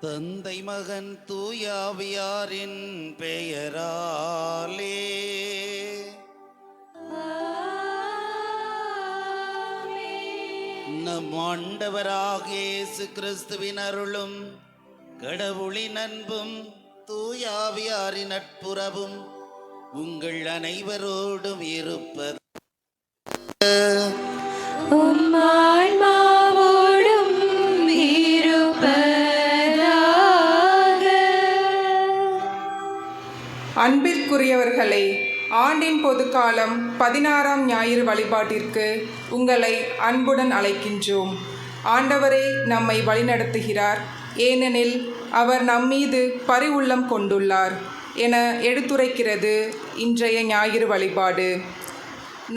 தந்தை மகன் தூயாவியாரின் பெயராலே நம் ஆண்டவராகிய இயேசு கிறிஸ்துவின் அருளும் கடவுளின் அன்பும் தூயாவியாரின் நட்புறவும் உங்கள் அனைவரோடும் இருப்பது அன்பிற்குரியவர்களே, ஆண்டின் பொதுக்காலம் 16ஆம் ஞாயிறு வழிபாட்டிற்கு உங்களை அன்புடன் அழைக்கின்றோம். ஆண்டவரே நம்மை வழிநடத்துகிறார், ஏனெனில் அவர் நம்மீது பரிவுள்ளம் கொண்டுள்ளார் என எடுத்துரைக்கிறது இன்றைய ஞாயிறு வழிபாடு.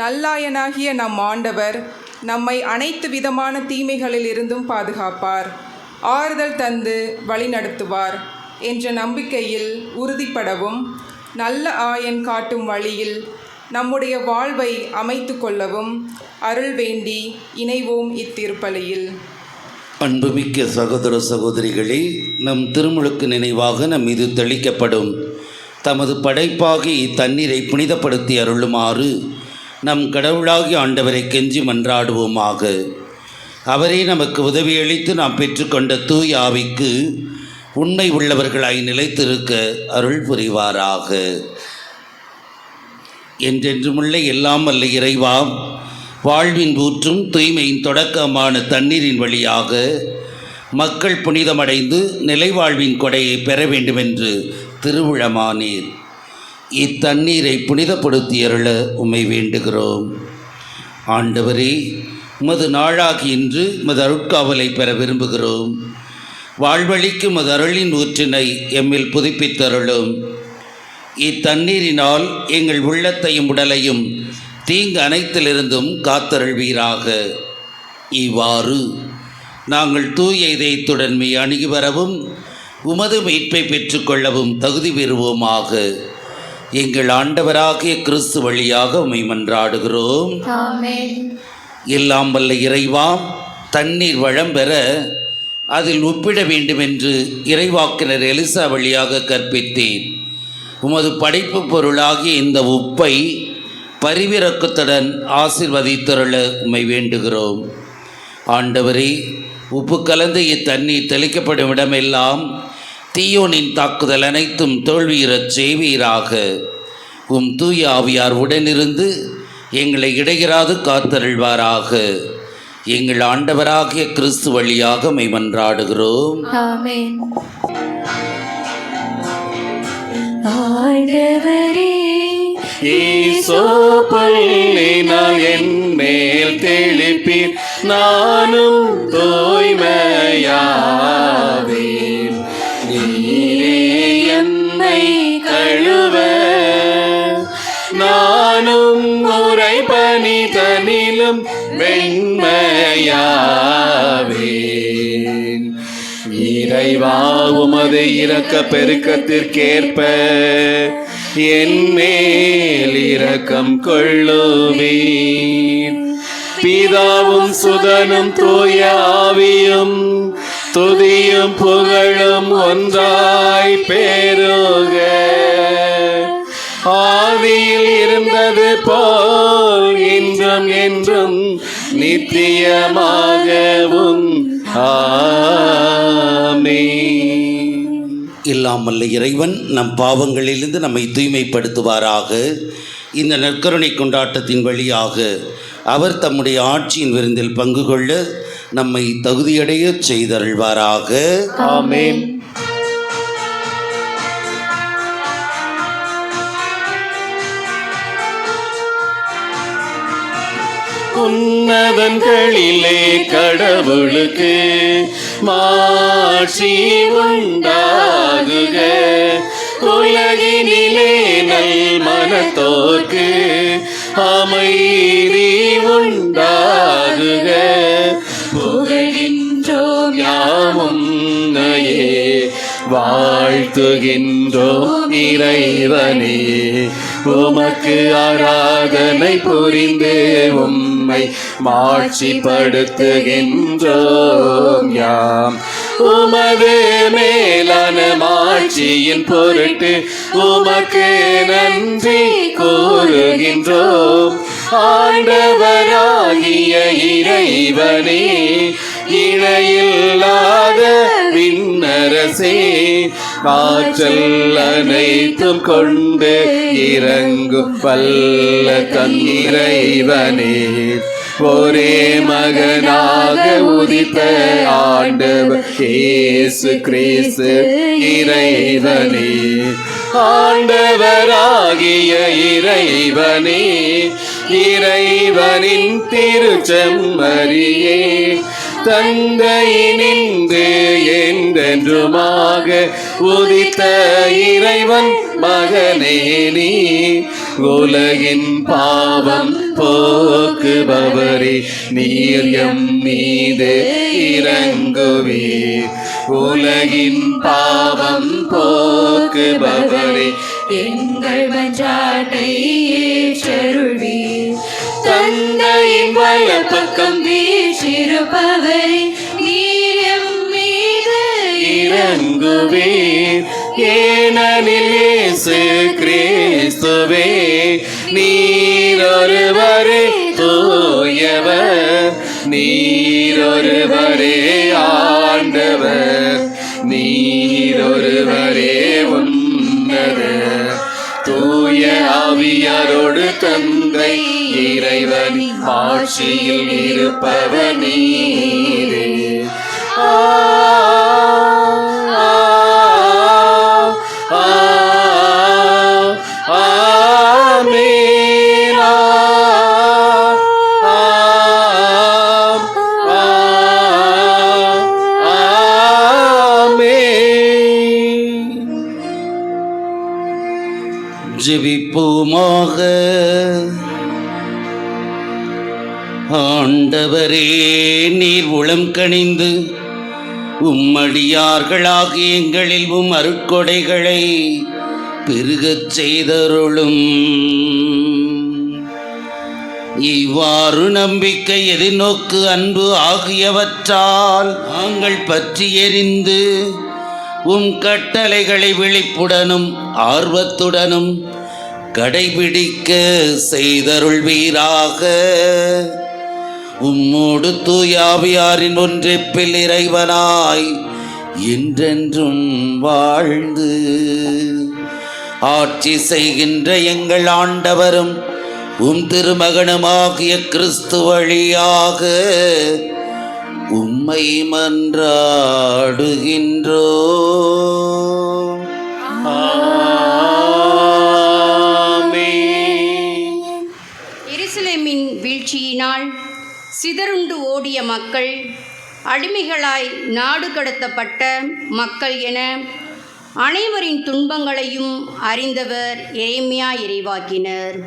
நல்லாயனாகிய நம் ஆண்டவர் நம்மை அனைத்து விதமான தீமைகளில் இருந்தும் பாதுகாப்பார், ஆறுதல் தந்து வழிநடத்துவார் என்ற நம்பிக்கையில் உறுதிப்படவும், நல்ல ஆயன் காட்டும் வழியில் நம்முடைய வாழ்வை அமைத்து கொள்ளவும் அருள் வேண்டி இணைவோம் இத்திருப்பலியில். அன்புமிக்க சகோதர சகோதரிகளே, நம் திருமுழுக்கு நினைவாக நம் மீது தெளிக்கப்படும் தமது படைப்பாகி இத்தண்ணீரை புனிதப்படுத்தி அருளுமாறு நம் கடவுளாகி ஆண்டவரை கெஞ்சி மன்றாடுவோமாக. அவரே நமக்கு உதவியளித்து நாம் பெற்றுக்கொண்ட தூய ஆவிக்கு உண்மை உள்ளவர்களாய் நிலைத்திருக்க அருள் புரிவாராக. என்றென்றுமுள்ள எல்லாம் வல்ல இறைவா, வாழ்வின் ஊற்றும் தூய்மையின் தொடக்கமான தண்ணீரின் வழியாக மக்கள் புனிதமடைந்து நிலைவாழ்வின் கொடையை பெற வேண்டுமென்று திருவுளமானீர். இத்தண்ணீரை புனிதப்படுத்தி அருள உம்மை வேண்டுகிறோம். ஆண்டவரே, உமது நாளாகி இன்று உமது அருட்காவலை பெற விரும்புகிறோம். வாழ்வழிக்கும் உமது அருளின் ஊற்றினை எம்மில் புதுப்பித்தருளும். இத்தண்ணீரினால் எங்கள் உள்ளத்தையும் உடலையும் தீங்கு அனைத்திலிருந்தும் காத்தருள்வீராக. இவ்வாறு நாங்கள் தூய இதயத்துடன் மெய் அணுகி வரவும் உமது மீட்பை பெற்றுக்கொள்ளவும் தகுதி பெறுவோமாக. எங்கள் ஆண்டவராகிய கிறிஸ்து வழியாக உம்மை மன்றாடுகிறோம். எல்லாம் வல்ல இறைவா, தண்ணீர் வளம் பெற அதில் உப்பிட வேண்டுமென்று இறைவாக்கினர் எலிசா வழியாக கற்பித்தேன். உமது படைப்பு பொருளாகிய இந்த உப்பை பரிவிரக்கத்துடன் ஆசீர்வதித்தருள உம்மை வேண்டுகிறோம். ஆண்டவரே, உப்பு கலந்து இத்தண்ணீர் தெளிக்கப்படும் இடமெல்லாம் தீயோனின் தாக்குதல் அனைத்தும் தோல்வியுறச் செய்வீராக. உம் தூய ஆவியார் உடனிருந்து எங்களை இடையிறாது காத்தருள்வாராக. எங்கள் ஆண்டவராகிய கிறிஸ்து வழியாக மெய் மன்றாடுகிறோம். ஆமென். ஆண்டவரே, ஈசோப்பள்ளினால் என் மேல் தெளிப்பீர், நானும் தூய்மையாவேன். நீரே என்னை கழுவ, நானும் உரை பனி தனிலும் வெண்மையாவேன். இறைவா, உமது இரக்க பெருக்கத்திற்கேற்ப என் மேல் இரக்கம் கொள்ளுவீர். பிதாவும் சுதனும் தூய ஆவியும் துதியும் புகழும் ஒன்றாய் பெருக. ஆதியில் இருந்தது போல் இன்றும் என்றும் நித்தியமாகவும் ஆமென். எல்லாம் வல்ல இறைவன் நம் பாவங்களிலிருந்து நம்மை தூய்மைப்படுத்துவாராக. இந்த நற்கருணை கொண்டாட்டத்தின் வழியாக அவர் தம்முடைய ஆட்சியின் விருந்தில் பங்கு கொள்ள நம்மை தகுதியடைய செய்தருள்வாராக. ஆமென். உன்னதங்களிலே கடவுளுக்கு மாட்சி உண்டாகுக. உலகினிலே நல் மனத்தோர்க்கு அமைதி உண்டாகுக. புகழ்கின்றோம் யாமும் உன்னையே, வாழ்த்துகின்றோம் இறைவனே. உமக்கு ஆராதனை புரிந்து உம்மை மாட்சிப்படுத்துகின்றோம் யாம். உமது மேலான மாட்சியின் பொருட்டு உமக்கு நன்றி கூறுகின்றோம். ஆண்டவராகிய இறைவனே, இணையில்லாத விண்ணரசே, ஆற்றல் அனைத்தும் கொண்டு இறங்கும் வல்ல தன்னிறைவனே, ஒரே மகனாக உதித்த ஆண்டவர் இயேசு கிறிஸ்து இறைவனே. ஆண்டவராகிய இறைவனே, இறைவனின் திருச்செம்மறியே, தந்தையினின்று என்றென்றுமாக உதித்த இறைவன் மகனே நீ, உலகின் பாவம் போக்குபவரே, நீர் எம் மீது இரங்குவீர். உலகின் பாவம் போக்குபவரே, எங்கள் மன்றாட்டை ஏற்றருள்வீர். தந்தையின் வலப்பக்கம் வீற்றிருப்பவரே, நீர் எம் மீது இறங்குவீர். ஏனெனில் இயேசு கிறிஸ்துவே, நீரொருவரே தூயவர், நீரொருவரே ஆண்டவர், நீரொருவரே உன்னதர். தூய ஆவியாரோடு தந்தை இறைவன் ஆட்சியில் இருப்பவர் நீரே. ஜெபிப்போமாக. ஆண்டவரே, நீர் உளம் கனிந்து உம்மடியார்களாகிய எங்களில் உம் அருட்கொடைகளை பெருகச் செய்தருளும். இவ்வாறு நம்பிக்கை, எதிர்நோக்கு, அன்பு ஆகியவற்றால் நாங்கள் பற்றி எறிந்து உம் கட்டளைகளை விழிப்புடனும் ஆர்வத்துடனும் கடைபிடிக்க செய்தருள்வீராக. உம்மோடு தூயாவியாரின் ஒன்றிப்பில் இறைவனாய் என்றென்றும் வாழ்ந்து ஆட்சி செய்கின்ற எங்கள் ஆண்டவரும் உம் திருமகனுமாகிய கிறிஸ்து வழியாக உம்மை மன்றாடுகின்றோம். எருசலேமின் வீழ்ச்சியினால் சிதறுண்டு ஓடிய மக்கள், அடிமைகளாய் நாடு கடத்தப்பட்ட மக்கள் என அனைவரின் துன்பங்களையும் அறிந்தவர் எரேமியா இறைவாக்கினர்.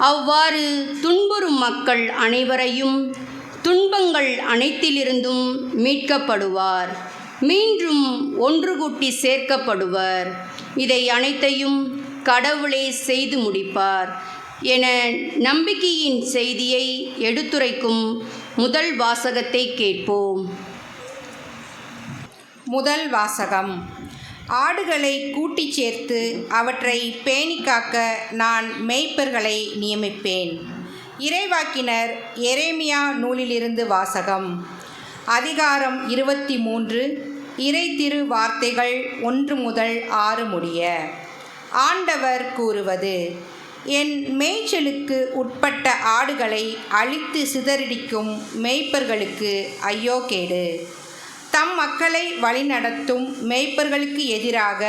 அவ்வாறு துன்புறும் மக்கள் அனைவரையும் துன்பங்கள் அனைத்திலிருந்தும் மீட்கப்படுவார், மீண்டும் ஒன்று கூட்டி சேர்க்கப்படுவர். இதை அனைத்தையும் கடவுளே செய்து முடிப்பார் என நம்பிக்கையின் செய்தியை எடுத்துரைக்கும் முதல் வாசகத்தை கேட்போம். முதல் வாசகம். ஆடுகளை கூட்டிச் சேர்த்து அவற்றை பேணிக் காக்க நான் மேய்ப்பர்களை நியமிப்பேன். இறைவாக்கினர் எரேமியா நூலிலிருந்து வாசகம். அதிகாரம் 23, இறை திரு வார்த்தைகள் 1 முதல் 6 முடிய. ஆண்டவர் கூறுவது: என் மேய்ச்சலுக்கு உட்பட்ட ஆடுகளை அழித்து சிதறடிக்கும் மேய்ப்பர்களுக்கு ஐயோ கேடு. தம் மக்களை வழிநடத்தும் மேய்ப்பர்களுக்கு எதிராக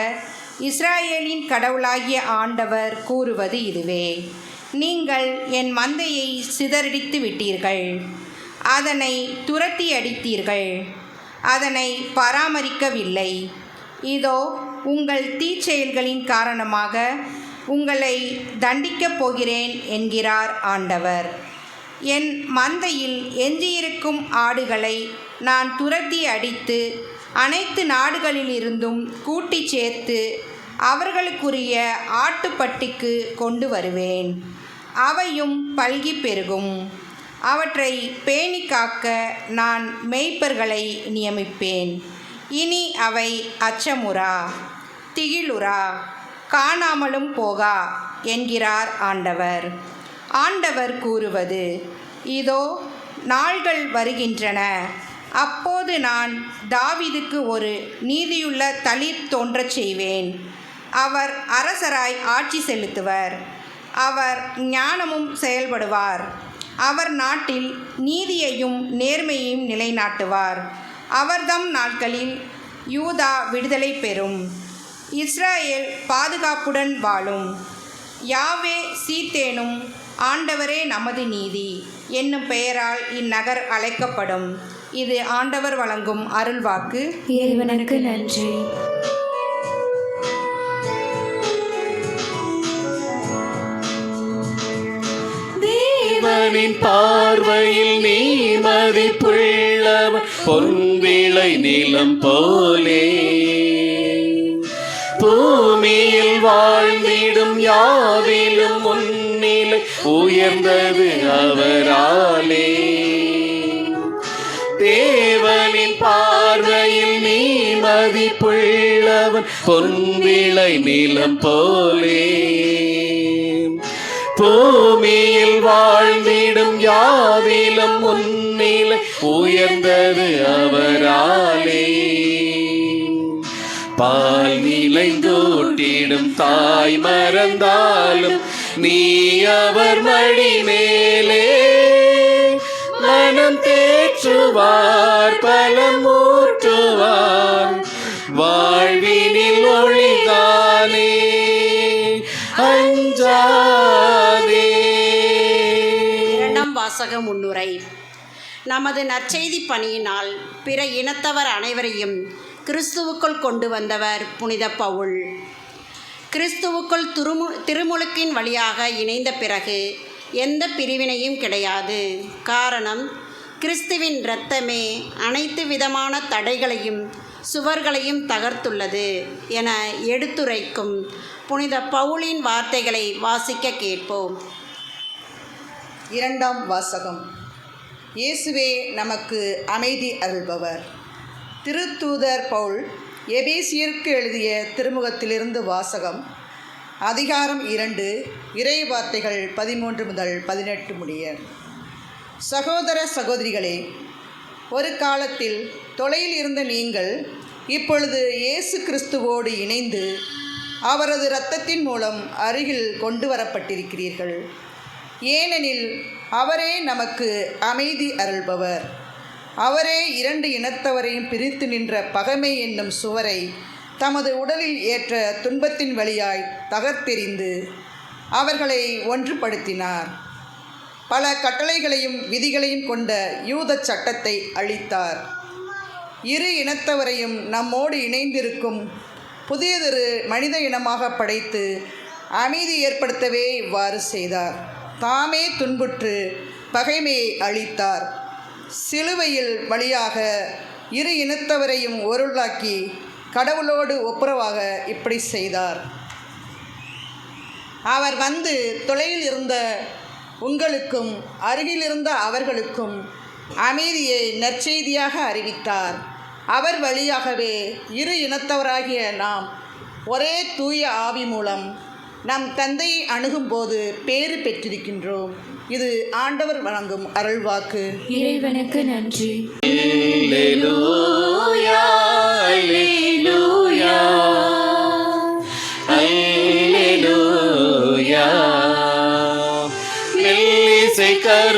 இஸ்ராயேலின் கடவுளாகிய ஆண்டவர் கூறுவது இதுவே: நீங்கள் என் மந்தையை சிதறடித்து விட்டீர்கள், அதனை துரத்தி அடித்தீர்கள், அதனை பராமரிக்கவில்லை. இதோ உங்கள் தீச்செயல்களின் காரணமாக உங்களை தண்டிக்கப் போகிறேன் என்கிறார் ஆண்டவர். என் மந்தையில் எஞ்சியிருக்கும் ஆடுகளை நான் துரத்தி அடித்து அனைத்து நாடுகளிலிருந்தும் கூட்டி சேர்த்து அவர்களுக்குரிய ஆட்டுப்பட்டிக்கு கொண்டு வருவேன். அவையும் பல்கி பெருகும். அவற்றை பேணி காக்க நான் மேய்ப்பர்களை நியமிப்பேன். இனி அவை அச்சமுறா, திகிலுறா, காணாமலும் போகா என்கிறார் ஆண்டவர். ஆண்டவர் கூறுவது: இதோ நாள்கள் வருகின்றன, அப்போது நான் தாவீதுக்கு ஒரு நீதியுள்ள தளிர் தோன்றச் செய்வேன். அவர் அரசராய் ஆட்சி செலுத்துவர். அவர் ஞானமும் செயல்படுவார். அவர் நாட்டில் நீதியையும் நேர்மையையும் நிலைநாட்டுவார். அவர்தம் நாட்களில் யூதா விடுதலை பெறும், இஸ்ராயேல் பாதுகாப்புடன் வாழும். யாவே சீத்தேனும் ஆண்டவரே நமது நீதி என்னும் பெயரால் இந்நகர் அழைக்கப்படும். இது ஆண்டவர் வழங்கும் அருள்வாக்கு. இறைவனுக்கு நன்றி. தேவனின் பார்வையில் நீ மதிப்புள்ளவன், பொன்விளை நிலம் போலே. பூமியில் வாழ்ந்திடும் யாவிலும் முன்னிலை உயர்ந்தது அவராலே. தேவனின் பார்வையில் நீ மதிப்புள்ளவன், பொன்விளை நிலம் போலே. பூமியில் வாழ்ந்திடும் யாவிலும் முன்னிலை உயர்ந்தது அவராலே. பால் நிலைந்தோட்டிடும் தாய் மறந்தாலும் நீ அவர் மடி மேலே. மனம் தேற்றுவார், பலமூற்றுவார், வாழ்வினில் ஒளிதானே, அஞ்சாதே. இரண்டாம் வாசக முன்னுரை. நமது நற்செய்தி பணியினால் பிற இனத்தவர் அனைவரையும் கிறிஸ்துவுக்குள் கொண்டு வந்தவர் புனித பவுல். கிறிஸ்துவுக்குள் திருமுழுக்கின் வழியாக இணைந்த பிறகு எந்த பிரிவினையும் கிடையாது. காரணம், கிறிஸ்துவின் இரத்தமே அனைத்து விதமான தடைகளையும் சுவர்களையும் தகர்த்துள்ளது என எடுத்துரைக்கும் புனித பவுலின் வார்த்தைகளை வாசிக்க கேட்போம். இரண்டாம் வாசகம். இயேசுவே நமக்கு அமைதி அருள்பவர். திருத்தூதர் பவுல் எபேசியருக்கு எழுதிய திருமுகத்திலிருந்து வாசகம். அதிகாரம் 2, இறை வார்த்தைகள் 13 முதல் 18 முடிய. சகோதர சகோதரிகளே, ஒரு காலத்தில் தொலையில் இருந்த நீங்கள் இப்பொழுது இயேசு கிறிஸ்துவோடு இணைந்து அவரது இரத்தத்தின் மூலம் அருகில் கொண்டு வரப்பட்டிருக்கிறீர்கள். ஏனெனில் அவரே நமக்கு அமைதி அருள்பவர். அவரே 2 இனத்தவரையும் பிரித்து நின்ற பகைமை என்னும் சுவரை தமது உடலில் ஏற்ற துன்பத்தின் வழியாய் தகர்த்தெறிந்து அவர்களை ஒன்றுபடுத்தினார். பல கட்டளைகளையும் விதிகளையும் கொண்ட யூத சட்டத்தை அழித்தார். 2 இனத்தவரையும் நம்மோடு இணைந்திருக்கும் புதியதொரு மனித இனமாக படைத்து அமைதி ஏற்படுத்தவே இவ்வாறு செய்தார். தாமே துன்புற்று பகைமையை அழித்தார். சிலுவையில் வழியாக 2 இனத்தவரையும் ஒருளாக்கி கடவுளோடு ஒப்புரவாக இப்படி செய்தார். அவர் வந்து தொலைவில் இருந்த உங்களுக்கும் அருகிலிருந்த அவர்களுக்கும் அமைதியை நற்செய்தியாக அறிவித்தார். அவர் வழியாகவே 2 இனத்தவராகிய நாம் ஒரே தூய ஆவி மூலம் நம் தந்தையை அணுகும்போது பேறு பெற்றிருக்கின்றோம். இது ஆண்டவர் வழங்கும் அருள்வாக்கு. இறைவனுக்கு நன்றி. அல்லேலூயா, அல்லேலூயா, அல்லேலூயா.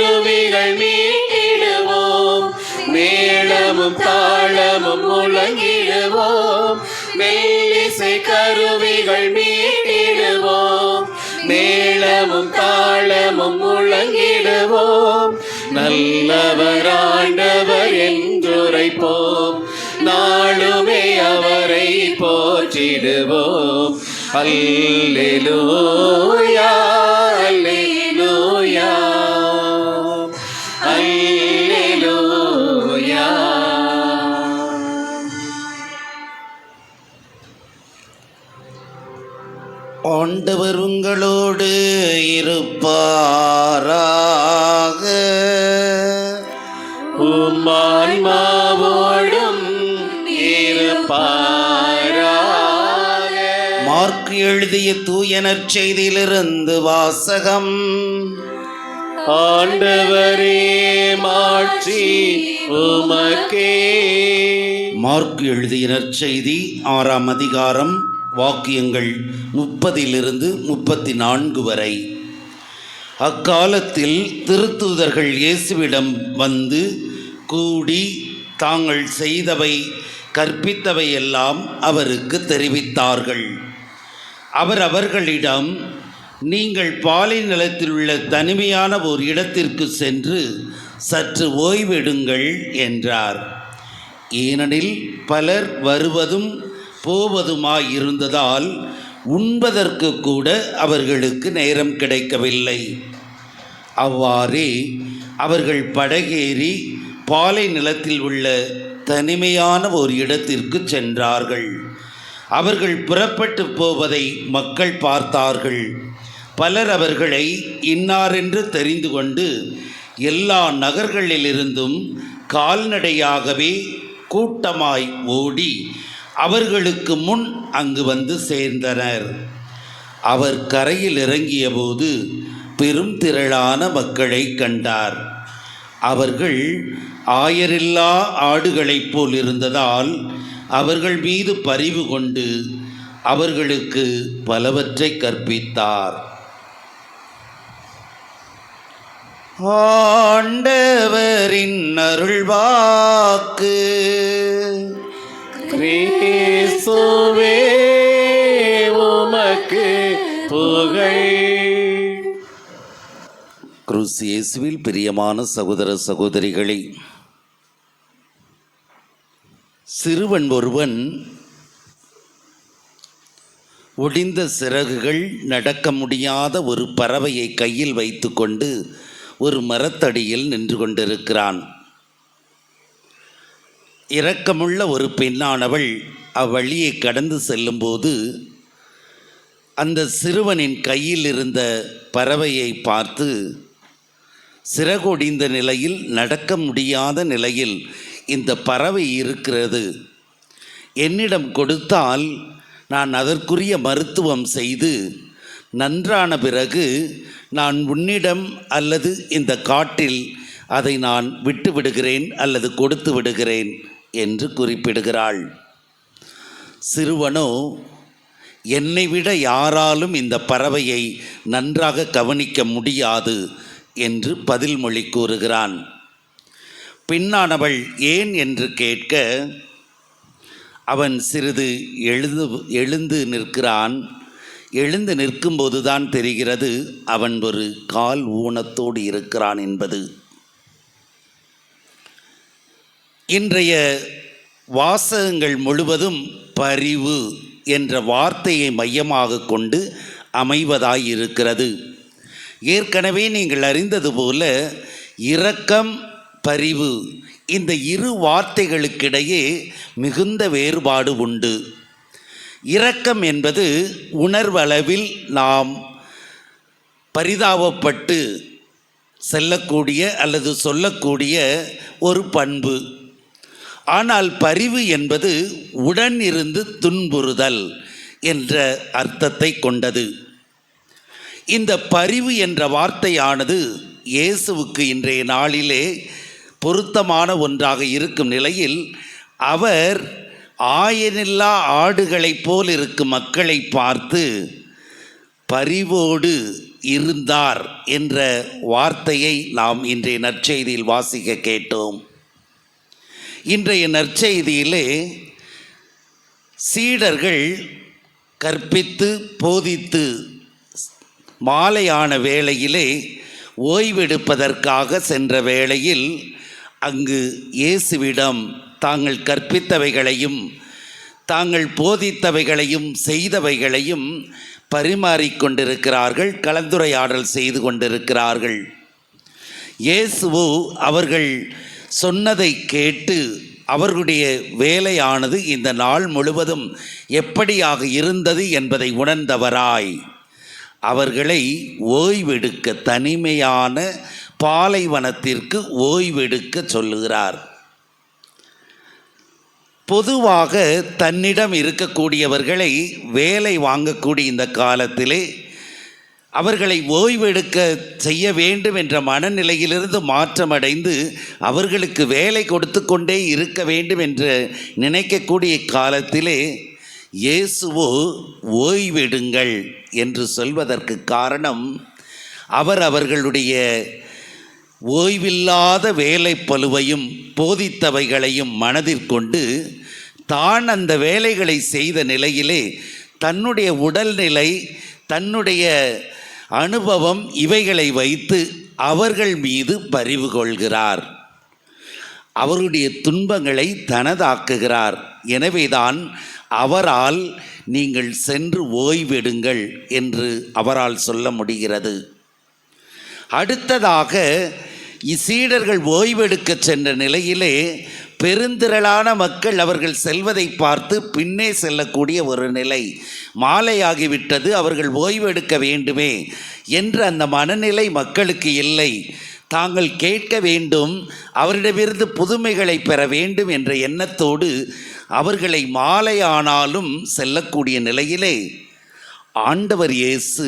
கருவிகள் மீட்டிடுவோம், மேளமும் தாளமும் முழங்கிடுவோம். மெல்லிசை கருவிகள் மீட்டிடுவோம், மேளமும் தாளமும் முழங்கிடுவோம். நல்லவர் ஆண்டவர் என்றுரைப்போம், நாளுமே அவரை போற்றிடுவோம். அல்லேலூயா அல்லேலூயா அல்லேலூயா. ஆண்டவர் உங்களோடு இருப்பாராக. உம்மான்மாவோடும் இருப்பாராக. மார்க் எழுதிய தூய நற்செய்தியிலிருந்து வாசகம். ஆண்டவரே மாட்சி உமக்கே. மார்க் எழுதிய நற்செய்தி 6ஆம் அதிகாரம் வாக்கியங்கள் 30 34 வரை. அக்காலத்தில் திருத்தூதர்கள் இயேசுவிடம் வந்து கூடி தாங்கள் செய்தவை கற்பித்தவை எல்லாம் அவருக்கு தெரிவித்தார்கள். அவர் அவர்களிடம், நீங்கள் பாலை நிலத்தில் உள்ள தனிமையான ஒரு இடத்திற்கு சென்று சற்று ஓய்வெடுங்கள் என்றார். ஏனெனில் பலர் வருவதும் போவதுமாயிருந்ததால் உண்பதற்கு கூட அவர்களுக்கு நேரம் கிடைக்கவில்லை. அவ்வாறே அவர்கள் படகேறி பாலை நிலத்தில் உள்ள தனிமையான ஒரு இடத்திற்கு சென்றார்கள். அவர்கள் புறப்பட்டு போவதை மக்கள் பார்த்தார்கள். பலர் அவர்களை இன்னாரென்று தெரிந்து கொண்டு எல்லா நகர்களிலிருந்தும் கால்நடையாகவே கூட்டமாய் ஓடி அவர்களுக்கு முன் அங்கு வந்து சேர்ந்தனர். அவர் கரையில் இறங்கியபோது பெரும் திரளான மக்களை கண்டார். அவர்கள் ஆயரில்லா ஆடுகளைப் போல் இருந்ததால் அவர்கள் மீது பரிவு கொண்டு அவர்களுக்கு பலவற்றை கற்பித்தார். ஆண்டவரின் அருள்வாக்கு. கிறிஸ்துவே உமக்கு புகழ். கிறிஸ்து இயேசுவில் பிரியமான சகோதர சகோதரிகளே, சிறுவன் ஒருவன் ஒடிந்த சிறகுகள், நடக்க முடியாத ஒரு பறவையை கையில் வைத்துக்கொண்டு ஒரு மரத்தடியில் நின்று கொண்டிருக்கிறான். இரக்கமுள்ள ஒரு பெண்ணானவள் அவ்வழியை கடந்து செல்லும்போது அந்த சிறுவனின் கையில் இருந்த பறவையை பார்த்து, சிறகொடிந்த நிலையில், நடக்க முடியாத நிலையில் இந்த பறவை இருக்கிறது, என்னிடம் கொடுத்தால் நான் அதற்குரிய மருத்துவம் செய்து நன்றான பிறகு நான் உன்னிடம் அல்லது இந்த காட்டில் அதை நான் விட்டு விடுகிறேன் அல்லது கொடுத்து விடுகிறேன் என்று குறிப்பிடுகிறாள். சிறுவனோ, என்னை விட யாராலும் இந்த பறவையை நன்றாக கவனிக்க முடியாது என்று பதில் மொழி கூறுகிறான். பெண்ணானவள் ஏன் என்று கேட்க அவன் சிறிது எழுந்து நிற்கிறான். எழுந்து நிற்கும்போதுதான் தெரிகிறது அவன் ஒரு கால் ஊனத்தோடு இருக்கிறான் என்பது. இன்றைய வாசகங்கள் முழுவதும் பரிவு என்ற வார்த்தையை மையமாக கொண்டு அமைவதாயிருக்கிறது. ஏற்கனவே நீங்கள் அறிந்தது போல இரக்கம், பரிவு இந்த இரு வார்த்தைகளுக்கிடையே மிகுந்த வேறுபாடு உண்டு. இரக்கம் என்பது உணர்வளவில் நாம் பரிதாபப்பட்டு செல்லக்கூடிய அல்லது சொல்லக்கூடிய ஒரு பண்பு. ஆனால் பரிவு என்பது உடன் இருந்து துன்புறுதல் என்ற அர்த்தத்தை கொண்டது. இந்த பரிவு என்ற வார்த்தையானது இயேசுவுக்கு இன்றைய நாளிலே பொருத்தமான ஒன்றாக இருக்கும் நிலையில் அவர் ஆயனில்லா ஆடுகளைப் போல் இருக்கும் மக்களை பார்த்து பரிவோடு இருந்தார் என்ற வார்த்தையை நாம் இன்றைய நற்செய்தியில் வாசிக்க கேட்டோம். இன்றைய நற்செய்தியிலே சீடர்கள் கற்பித்து போதித்து மாலையான வேளையிலே ஓய்வெடுப்பதற்காக சென்ற வேளையில் அங்கு இயேசுவிடம் தாங்கள் கற்பித்தவைகளையும் தாங்கள் போதித்தவைகளையும் செய்தவைகளையும் பரிமாறிக்கொண்டிருக்கிறார்கள், கலந்துரையாடல் செய்து கொண்டிருக்கிறார்கள். இயேசுவோ அவர்கள் சொன்னதை கேட்டு அவர்களுடைய வேலையானது இந்த நாள் முழுவதும் எப்படியாக இருந்தது என்பதை உணர்ந்தவராய் அவர்களை ஓய்வெடுக்க, தனிமையான பாலைவனத்திற்கு ஓய்வெடுக்க சொல்லுகிறார். பொதுவாக தன்னிடம் இருக்கக்கூடியவர்களை வேலை வாங்கக்கூடிய இந்த காலத்திலே அவர்களை ஓய்வெடுக்க செய்ய வேண்டும் என்ற மனநிலையிலிருந்து மாற்றமடைந்து அவர்களுக்கு வேலை கொடுத்து கொண்டே இருக்க வேண்டும் என்று நினைக்கக்கூடிய காலத்திலே இயேசுவோ ஓய்வெடுங்கள் என்று சொல்வதற்கு காரணம், அவர்களுடைய ஓய்வில்லாத வேலைப்பளுவையும் போதித்தவைகளையும் மனதிற்கொண்டு தான் அந்த வேலைகளை செய்த நிலையிலே தன்னுடைய உடல்நிலை, தன்னுடைய அனுபவம் இவைகளை வைத்து அவர்கள் மீது பரிவு கொள்கிறார். அவருடைய துன்பங்களை தனதாக்குகிறார். எனவேதான் அவரால் நீங்கள் சென்று ஓய்வெடுங்கள் என்று அவரால் சொல்ல முடிகிறது. அடுத்ததாக சீடர்கள் ஓய்வெடுக்க சென்ற நிலையிலே பெருந்திரளான மக்கள் அவர்கள் செல்வதை பார்த்து பின்னே செல்லக்கூடிய ஒரு நிலை. மாலையாகிவிட்டது, அவர்கள் ஓய்வெடுக்க வேண்டுமே என்ற அந்த மனநிலை மக்களுக்கு இல்லை. தாங்கள் கேட்க வேண்டும், அவரிடமிருந்து புதுமைகளை பெற வேண்டும் என்ற எண்ணத்தோடு அவர்களை மாலையானாலும் செல்லக்கூடிய நிலையிலே ஆண்டவர் இயேசு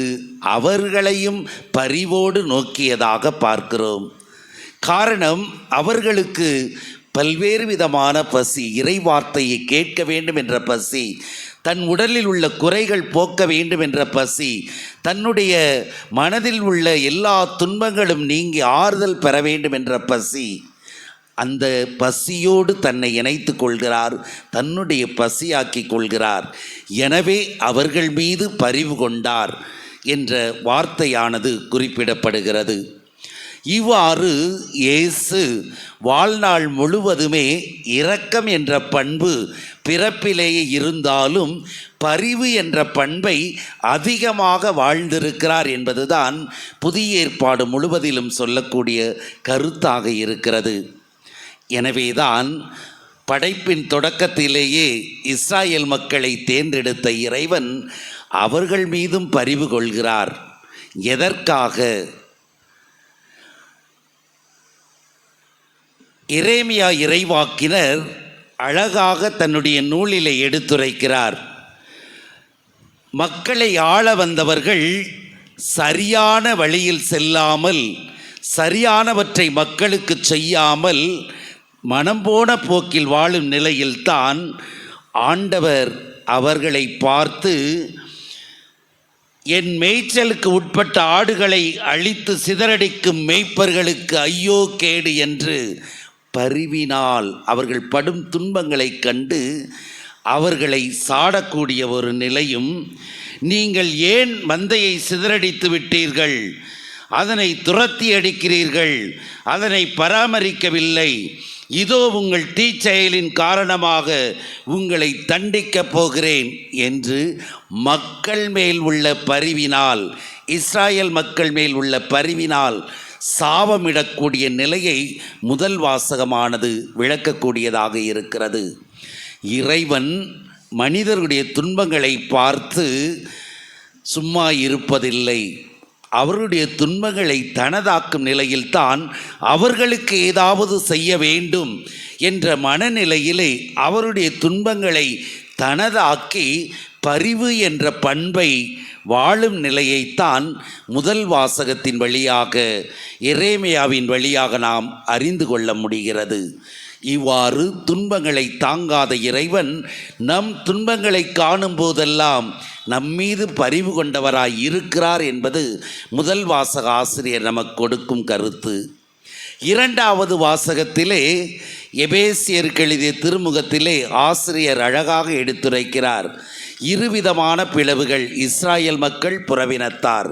அவர்களையும் பரிவோடு நோக்கியதாக பார்க்கிறோம். காரணம், அவர்களுக்கு பல்வேறு விதமான பசி, இறை வார்த்தையை கேட்க வேண்டும் என்ற பசி, தன் உடலில் உள்ள குறைகள் போக்க வேண்டும் என்ற பசி, தன்னுடைய மனதில் உள்ள எல்லா துன்பங்களும் நீங்கி ஆறுதல் பெற வேண்டும் என்ற பசி, அந்த பசியோடு தன்னை இணைத்து கொள்கிறார், தன்னுடைய பசியாக்கி கொள்கிறார். எனவே அவர்கள் மீது பரிவு கொண்டார் என்ற வார்த்தையானது குறிப்பிடப்படுகிறது. இவ்வாறு இயேசு வாழ்நாள் முழுவதுமே இரக்கம் என்ற பண்பு பிறப்பிலேயே இருந்தாலும் பரிவு என்ற பண்பை அதிகமாக வாழ்ந்திருக்கிறார் என்பதுதான் புதிய ஏற்பாடு முழுவதிலும் சொல்லக்கூடிய கருத்தாக இருக்கிறது. எனவேதான் படைப்பின் தொடக்கத்திலேயே இஸ்ராயேல் மக்களை தேர்ந்தெடுத்த இறைவன் அவர்கள் மீதும் பரிவு கொள்கிறார். எதற்காக? எரேமியா இறைவாக்கினர் அழகாக தன்னுடைய நூலிலே எடுத்துரைக்கிறார். மக்களை ஆள வந்தவர்கள் சரியான வழியில் செல்லாமல், சரியானவற்றை மக்களுக்கு செய்யாமல் மனம் போன போக்கில் வாழும் நிலையில்தான் ஆண்டவர் அவர்களை பார்த்து, என் மேய்ச்சலுக்கு உட்பட்ட ஆடுகளை அழித்து சிதறடிக்கும் மேய்ப்பர்களுக்கு ஐயோ கேடு என்று பரிவினால் அவர்கள் படும் துன்பங்களைக் கண்டு அவர்களை சாடக்கூடிய ஒரு நிலையும், நீங்கள் ஏன் மந்தையை சிதறடித்து விட்டீர்கள், அதனை துரத்தி அடிக்கிறீர்கள், அதனை பராமரிக்கவில்லை, இதோ உங்கள் தீச்செயலின் காரணமாக உங்களை தண்டிக்கப் போகிறேன் என்று மக்கள் மேல் உள்ள பரிவினால், இஸ்ராயேல் மக்கள் மேல் உள்ள பரிவினால் சாபமிடக்கூடிய நிலையை முதல் வாசகமானது விளக்கக்கூடியதாக இருக்கிறது. இறைவன் மனிதருடைய துன்பங்களை பார்த்து சும்மா இருப்பதில்லை. அவருடைய துன்பங்களை தனதாக்கும் நிலையில்தான் அவர்களுக்கு ஏதாவது செய்ய வேண்டும் என்ற மனநிலையிலே அவருடைய துன்பங்களை தனதாக்கி பரிவு என்ற பண்பை வாழும் நிலையைத்தான் முதல் வாசகத்தின் வழியாக எரேமியாவின் வழியாக நாம் அறிந்து கொள்ள முடிகிறது. இவ்வாறு துன்பங்களை தாங்காத இறைவன் நம் துன்பங்களை காணும் போதெல்லாம் நம்மீது பரிவு கொண்டவராய் இருக்கிறார் என்பது முதல் வாசக ஆசிரியர் நமக்கு கொடுக்கும் கருத்து. இரண்டாவது வாசகத்திலே எபேசியருக்கு எழுதிய திருமுகத்திலே ஆசிரியர் அழகாக எடுத்துரைக்கிறார். இருவிதமான பிளவுகள் இஸ்ராயல் மக்கள் புறவினத்தார்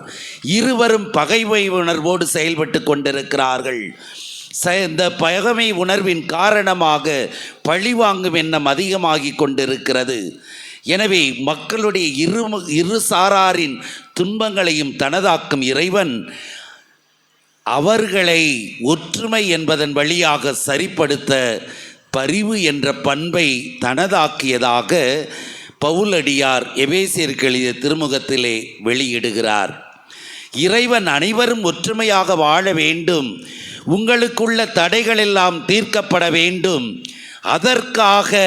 இருவரும் பகைமை உணர்வோடு செயல்பட்டு கொண்டிருக்கிறார்கள். இந்த பகைமை உணர்வின் காரணமாக பழிவாங்கும் எண்ணம் அதிகமாகி கொண்டிருக்கிறது. எனவே மக்களுடைய இரு சாராரின் துன்பங்களையும் தனதாக்கும் இறைவன் அவர்களை ஒற்றுமை என்பதன் வழியாக சரிப்படுத்த பரிவு என்ற பண்பை தனதாக்கியதாக பவுலடியார் எபேசியருக்கு எழுதிய திருமுகத்திலே வெளியிடுகிறார். இறைவன் அனைவரும் ஒற்றுமையாக வாழ வேண்டும், உங்களுக்குள்ள தடைகளெல்லாம் தீர்க்கப்பட வேண்டும், அதற்காக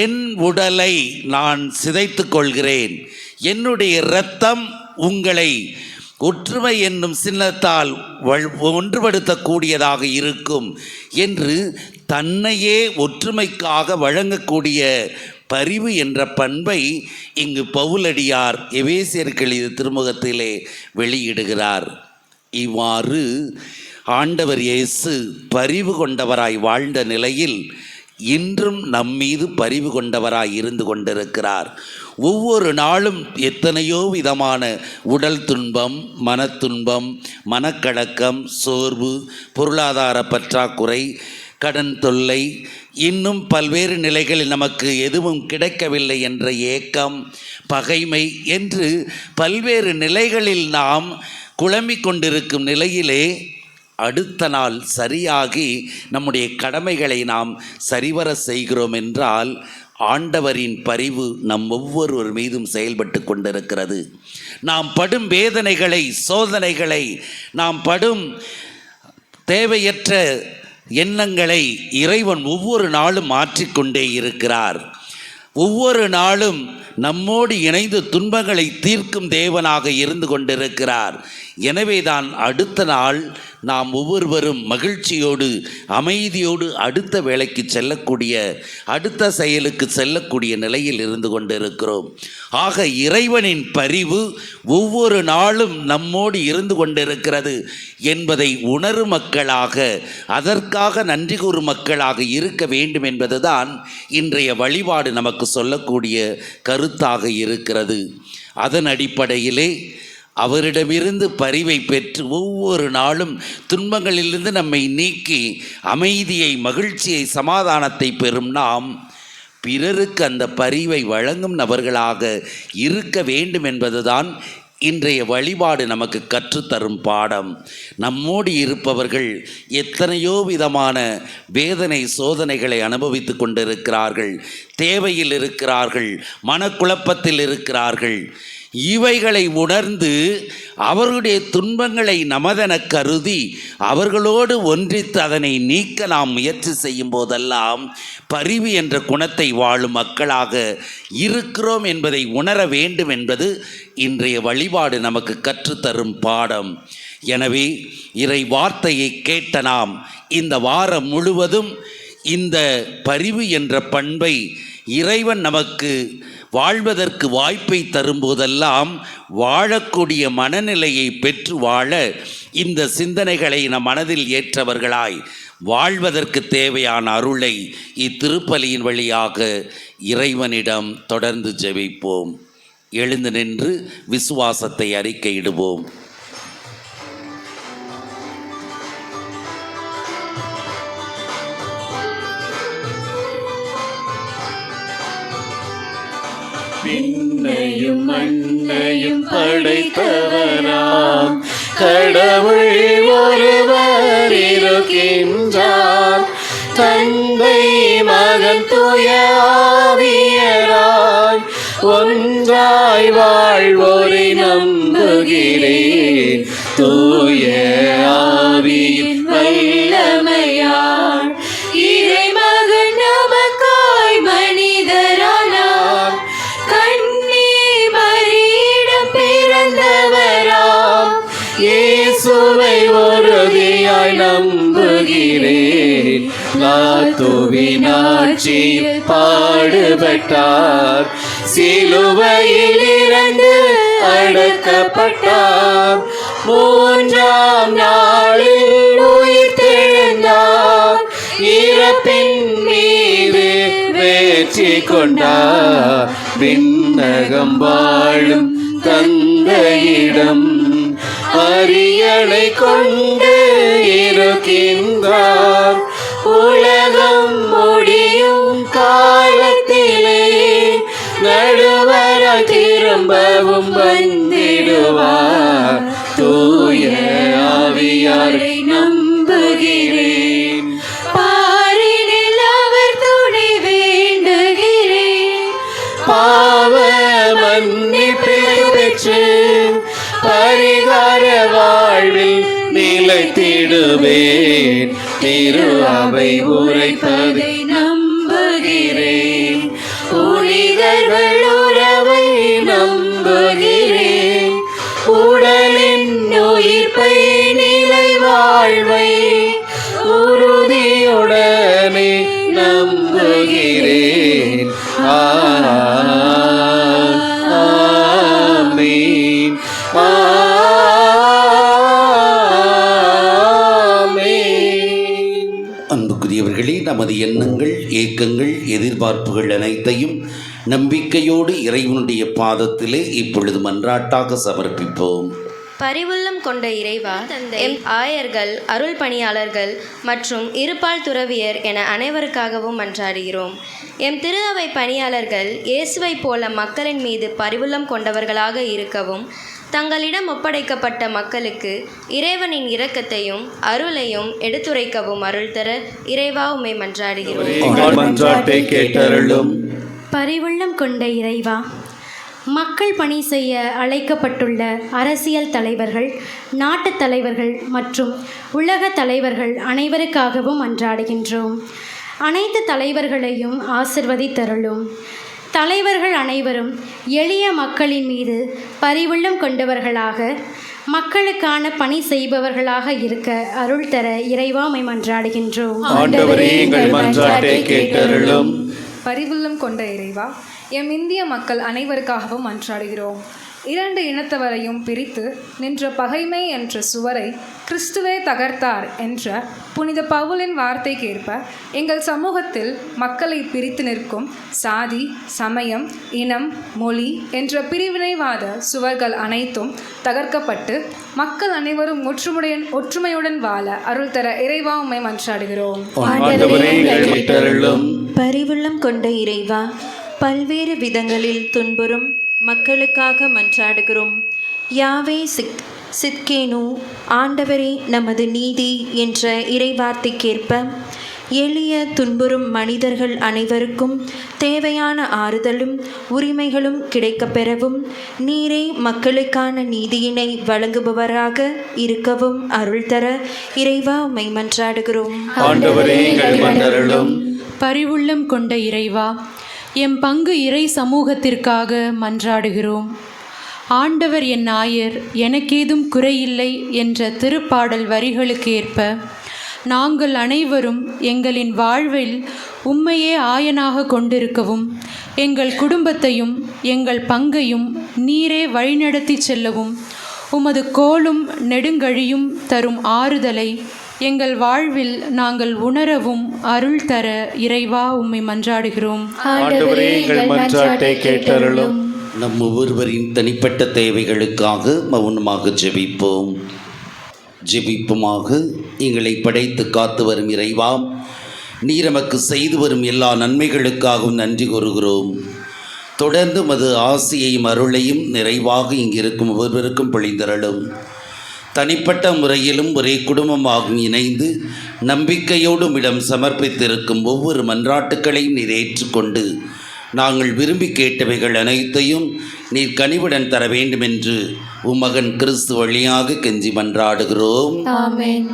என் உடலை நான் சிதைத்து கொள்கிறேன், என்னுடைய இரத்தம் உங்களை ஒற்றுமை என்னும் சின்னத்தால் ஒன்றுபடுத்தக்கூடியதாக இருக்கும் என்று தன்னையே ஒற்றுமைக்காக வழங்கக்கூடிய பரிவு என்ற பண்பை இங்கு பவுலடியார் எபேசியருக்கு எழுதிய திருமுகத்திலே வெளியிடுகிறார். இவ்வாறு ஆண்டவர் இயேசு பரிவு கொண்டவராய் வாழ்ந்த நிலையில் இன்றும் நம்மீது பரிவு கொண்டவராய் இருந்து கொண்டிருக்கிறார். ஒவ்வொரு நாளும் எத்தனையோ விதமான உடல் துன்பம், மனத்துன்பம், மனக்கலக்கம், சோர்வு, பொருளாதார பற்றாக்குறை, கடன் தொல்லை, இன்னும் பல்வேறு நிலைகளில் நமக்கு எதுவும் கிடைக்கவில்லை என்ற ஏக்கம், பகைமை என்று பல்வேறு நிலைகளில் நாம் குழம்பிக் கொண்டிருக்கும் நிலையிலே அடுத்த நாள் சரியாகி நம்முடைய கடமைகளை நாம் சரிவர செய்கிறோம் என்றால் ஆண்டவரின் பரிவு நம் ஒவ்வொருவர் மீதும் செயல்பட்டு கொண்டிருக்கிறது. நாம் படும் வேதனைகளை, சோதனைகளை, நாம் படும் தேவையற்ற எண்ணங்களை இறைவன் ஒவ்வொரு நாளும் மாற்றிக்கொண்டே இருக்கிறார். ஒவ்வொரு நாளும் நம்மோடு இணைந்து துன்பங்களை தீர்க்கும் தேவனாக இருந்து கொண்டிருக்கிறார். எனவேதான் அடுத்த நாள் நாம் ஒவ்வொருவரும் மகிழ்ச்சியோடு அமைதியோடு அடுத்த வேலைக்கு செல்லக்கூடிய, அடுத்த செயலுக்கு செல்லக்கூடிய நிலையில் இருந்து கொண்டிருக்கிறோம். ஆக இறைவனின் பரிவு ஒவ்வொரு நாளும் நம்மோடு இருந்து கொண்டிருக்கிறது என்பதை உணரும் மக்களாக, அதற்காக நன்றி கூறும் மக்களாக இருக்க வேண்டும் என்பதுதான் இன்றைய வழிபாடு நமக்கு சொல்லக்கூடிய கருத்தாக இருக்கிறது. அதன் அடிப்படையிலே அவரிடமிருந்து பரிவை பெற்று ஒவ்வொரு நாளும் துன்பங்களிலிருந்து நம்மை நீக்கி அமைதியை, மகிழ்ச்சியை, சமாதானத்தை பெறும் நாம் பிறருக்கு அந்த பரிவை வழங்கும் நபர்களாக இருக்க வேண்டும் என்பதுதான் இன்றைய வழிபாடு நமக்கு கற்றுத்தரும் பாடம். நம்மோடு இருப்பவர்கள் எத்தனையோ விதமான வேதனை சோதனைகளை அனுபவித்து கொண்டிருக்கிறார்கள், தேவையில் இருக்கிறார்கள், மனக்குழப்பத்தில் இருக்கிறார்கள். இவைகளை உணர்ந்து அவர்களுடைய துன்பங்களை நமதென கருதி அவர்களோடு ஒன்றித்து அதனை நீக்க நாம் முயற்சி செய்யும் போதெல்லாம் பரிவு என்ற குணத்தை வாழும் மக்களாக இருக்கிறோம் என்பதை உணர வேண்டும் என்பது இன்றைய வழிபாடு நமக்கு கற்றுத்தரும் பாடம். எனவே இறை வார்த்தையை கேட்ட நாம் இந்த வாரம் முழுவதும் இந்த பரிவு என்ற பண்பை இறைவன் நமக்கு வாழ்வதற்கு வாய்ப்பை தரும்போதெல்லாம் வாழக்கூடிய மனநிலையை பெற்று வாழ இந்த சிந்தனைகளை நம் மனதில் ஏற்றவர்களாய் வாழ்வதற்கு தேவையான அருளை இத்திருப்பலியின் வழியாக இறைவனிடம் தொடர்ந்து ஜெபிப்போம். எழுந்து நின்று விசுவாசத்தை அறிக்கையிடுவோம். விண்ணையும் மண்ணையும் படைத்தவராம் கடவுள் ஒருவர் இருக்கின்றார். தந்தை, மகன், தூய ஆவியராய் ஒன்றாய் வாழ்வோரை நம்புகிறேன். தூய ஆவியின் வல்லமையால் இறைமகன் நமக்காய் மனிதரானார். கன்னி மரியிடம் நம்புகிறேன். லாத்துவின் ஆட்சியில் பாடுபட்டார், சிலுவையில் இறந்து அடக்கப்பட்டார், மூன்றாம் நாளில் உயிர் தெழுந்தார், இறப்பின் மீது வெற்றி கொண்டார், விண்ணகம் வாழும் தந்தையிடம் அரியணை கொண்டு இருக்கின்றார், உலகம் முடியும் காலத்திலே நடுவராய் திரும்பவும் வந்திடுவார், தூய ஆவியாரை நம்புகிறேன். பாரினில் அவர் துணை வேண்டுகிறேன். பாவ மன்னிப்பை பெற்று பரிகார வாழ்வில் நிலைத்திடுவேன், திரு அவை உரைப்பதை நம்புகிறேன், புனிதர்கள் உறவை நம்புகிறேன், உடலின் உயிர்ப்பை நிலை வாழ்வை உறுதியுடனே நம்புகிறேன். ஆமென். ஆமென். அன்புக்குரியவர்களே, நமது எண்ணங்கள், ஏக்கங்கள், எதிர்பார்ப்புகள் அனைத்தையும் நம்பிக்கையோடு இறைவனுடைய பாதத்திலே இப்பொழுது மன்றாட்டாக சமர்ப்பிப்போம். பரிவுள்ளம் கொண்ட இறைவா, எம் ஆயர்கள், அருள் பணியாளர்கள் மற்றும் இருபால் துறவியர் என அனைவருக்காகவும் மன்றாடுகிறோம். எம் திரு அவை பணியாளர்கள் இயேசுவைப் போல மக்களின் மீது பரிவுள்ளம் கொண்டவர்களாக இருக்கவும், தங்களிடம் ஒப்படைக்கப்பட்ட மக்களுக்கு இறைவனின் இரக்கத்தையும் அருளையும் எடுத்துரைக்கவும் அருள் தர இறைவா உம்மை மன்றாடுகிறோம். எங்கள் மன்றாட்டை கேட்டருளும். பரிவுள்ளம் கொண்ட இறைவா, மக்கள் பணி செய்ய அழைக்கப்பட்டுள்ள அரசியல் தலைவர்கள், நாட்டுத் தலைவர்கள் மற்றும் உலக தலைவர்கள் அனைவருக்காகவும் மன்றாடுகின்றோம். அனைத்து தலைவர்களையும் ஆசிர்வதித்தருளும். தலைவர்கள் அனைவரும் எளிய மக்களின் மீது பரிவுள்ளம் கொண்டவர்களாக, மக்களுக்கான பணி செய்பவர்களாக இருக்க அருள் தர இறைவா உம்மை மன்றாடுகின்றோம். ஆண்டவரே, எங்கள் மன்றாட்டை கேட்டருளும். பரிவுள்ளம் கொண்ட இறைவா, எம் இந்திய மக்கள் அனைவருக்காகவும் மன்றாடுகிறோம். இரண்டு இனத்தவரையும் பிரித்து நின்ற பகைமை என்ற சுவரை கிறிஸ்துவே தகர்த்தார் என்ற புனித பவுலின் வார்த்தைக்கேற்ப எங்கள் சமூகத்தில் மக்களை பிரித்து நிற்கும் சாதி, சமயம், இனம், மொழி என்ற பிரிவினைவாத சுவர்கள் அனைத்தும் தகர்க்கப்பட்டு மக்கள் அனைவரும் ஒற்றுமையுடன் வாழ அருள் தர இறைவா உம்மை மன்றாடுகிறோம். பரிவுள்ளம் கொண்ட இறைவா, பல்வேறு விதங்களில் துன்புறும் மக்களுக்காக மன்றாடுகிறோம். யாவே சித்கேனு, ஆண்டவரே நமது நீதி என்ற இறைவார்த்தைக்கேற்ப எளிய துன்புறும் மனிதர்கள் அனைவருக்கும் தேவையான ஆறுதலும் உரிமைகளும் கிடைக்கப்பெறவும், நீரே மக்களுக்கான நீதியினை வழங்குபவராக இருக்கவும் அருள் தர இறைவா உம்மை மன்றாடுகிறோம். பரிவுள்ளம் கொண்ட இறைவா, எம் பங்கு இறை சமூகத்திற்காக மன்றாடுகிறோம். ஆண்டவர் என் ஆயர், எனக்கேதும் குறையில்லை என்ற திருப்பாடல் வரிகளுக்கு ஏற்ப நாங்கள் அனைவரும் எங்களின் வாழ்வில் உம்மையே ஆயனாக கொண்டிருக்கவும், எங்கள் குடும்பத்தையும் எங்கள் பங்கையும் நீரே வழிநடத்தி செல்லவும், உமது கோலும் நெடுங்கழியும் தரும் ஆறுதலை எங்கள் வாழ்வில் நாங்கள் உணரவும் அருள் தர இறைவா உம்மை மன்றாடுகிறோம். நம் ஒவ்வொருவரின் தனிப்பட்ட தேவைகளுக்காக மௌனமாக ஜெபிப்போம். எங்களை படைத்து காத்து வரும் இறைவா, நீர் நமக்கு செய்து வரும் எல்லா நன்மைகளுக்காகவும் நன்றி கூறுகிறோம். தொடர்ந்து மது ஆசியையும் அருளையும் நிறைவாக இங்கிருக்கும் ஒவ்வொருவருக்கும் பொழிந்தருளும். தனிப்பட்ட முறையிலும் ஒரே குடும்பமாகவும் இணைந்து நம்பிக்கையோடும் இடம் சமர்ப்பித்திருக்கும் ஒவ்வொரு மன்றாட்டுக்களையும் நீர் ஏற்றுக்கொண்டு நாங்கள் விரும்பி கேட்டவைகள் அனைத்தையும் நீர் கனிவுடன் தர வேண்டும் என்று உம்மகன் கிறிஸ்து வழியாக கெஞ்சி மன்றாடுகிறோம். ஆமென்.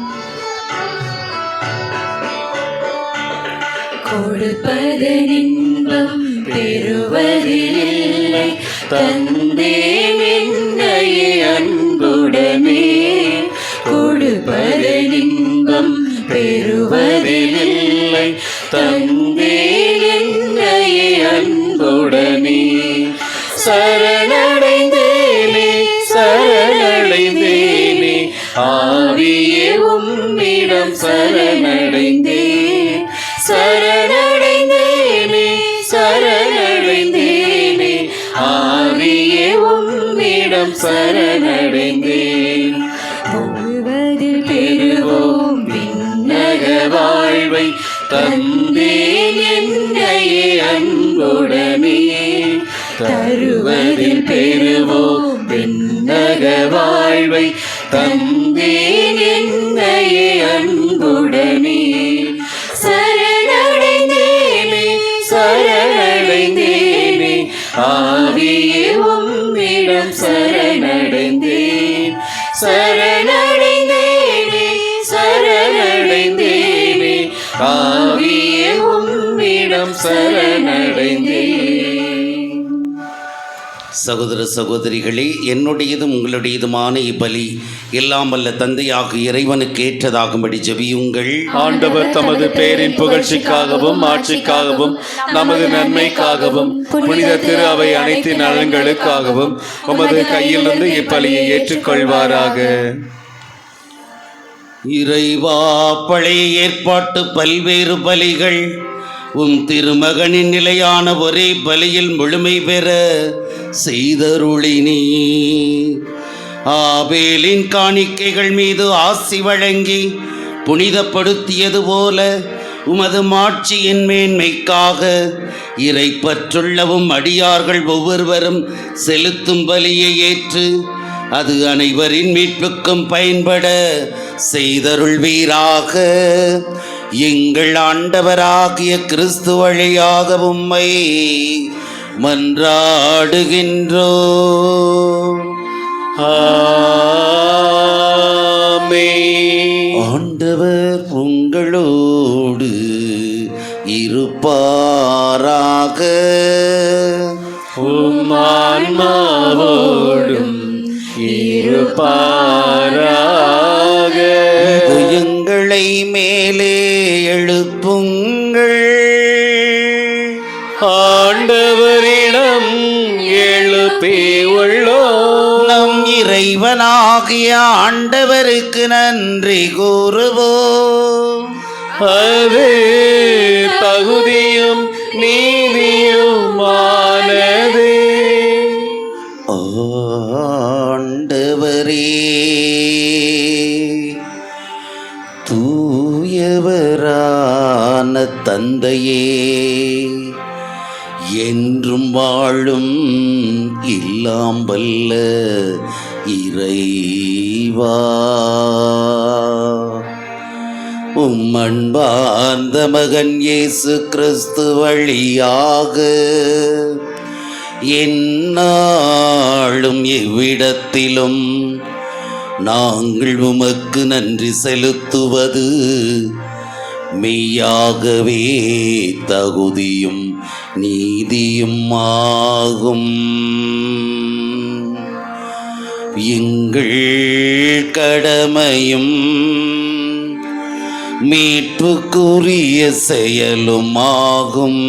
கொடுப்பது இன்பம் பெறுவதில்லை, தந்தேன் என்னையே அன்புடனே. கொடுப்பது இன்பம் பெறுவதில்லை. தந்தேன் என்னையே அன்புடனே. சரணடைந்தேனே சரணடைந்தேனே ஆவியே உம்மிடம் சரணடைந்தேன். சரணடைந்தேனே சரணடைந்தேனே ஆவியே உம்மிடம் சரணடைந்தேன். தருவதில் பெறுவோம் விண்ணக வாழ்வை. தந்தேன் என்னையே அன்புடனே. தருவதில் பெறுவோம் விண்ணக வாழ்வை. தந்தேன் என்னையே அன்புடனே. சரணடைந்தேனே சரணடைந்தேனே ஆவியே உம்மிடம் சரணடைந்தேன். சரணடைந்தேனே சரணடைந்தேனே ஆவியே உம்மிடம் சரணடைந்தேன். சகோதர சகோதரிகளே, என்னுடையதும் உங்களுடையதுமான இப்பலி எல்லாம் வல்ல தந்தையாக இறைவனுக்கு ஏற்றதாகும்படி ஜெபியுங்கள். ஆண்டவர் தமது பெயரின் புகழ்ச்சிக்காகவும் ஆட்சிக்காகவும் நமது நன்மைக்காகவும் புனித திரு அவை அனைத்து நலன்களுக்காகவும் உமது கையிலிருந்து இப்பலியை ஏற்றுக்கொள்வாராக. இறைவா, பழைய ஏற்பாட்டு பல்வேறு பலிகள் உம் திருமகனின் நிலையான ஒரே பலியில் முழுமை பெற செய்தருளினீ. ஆபேலின் காணிக்கைகள் மீது ஆசி வழங்கி புனிதப்படுத்தியது போல உமது மாட்சியின் மேன்மைக்காக இறைப்பற்றுள்ளவும் அடியார்கள் ஒவ்வொருவரும் செலுத்தும் பலியை ஏற்று அது அனைவரின் மீட்புக்கும் பயன்பட செய்தருள்வீராக. எங்கள் ஆண்டவராகிய கிறிஸ்து வழியாக உம்மை மன்றாடுகின்றோம். ஆமென். ஆண்டவர் உங்களோடு இருப்பாராக. உம் ஆன்மாவோடும் இருப்பாராக. எங்களை மேலே எழுப்புங்கள். ஆண்டவரிடம் எழுப்பி உள்ளோம். நம் இறைவனாகிய ஆண்டவருக்கு நன்றி கூறுவோம். அது தகுதியும் நீதியுமானது. ஆண்டவரே, தூயவரான தந்தையே, என்றும் வாழும் இல்லாம் வல்ல இறைவா, உம் அன்பார்ந்த மகன் இயேசு கிறிஸ்து வழியாக எந்நாளும் எவ்விடத்திலும் நாங்கள் உமக்கு நன்றி செலுத்துவது மெய்யாகவே தகுதியும் நீதியும் ஆகும். எங்கள் கடமையும் மீட்புக்குரிய செயலுமாகும்.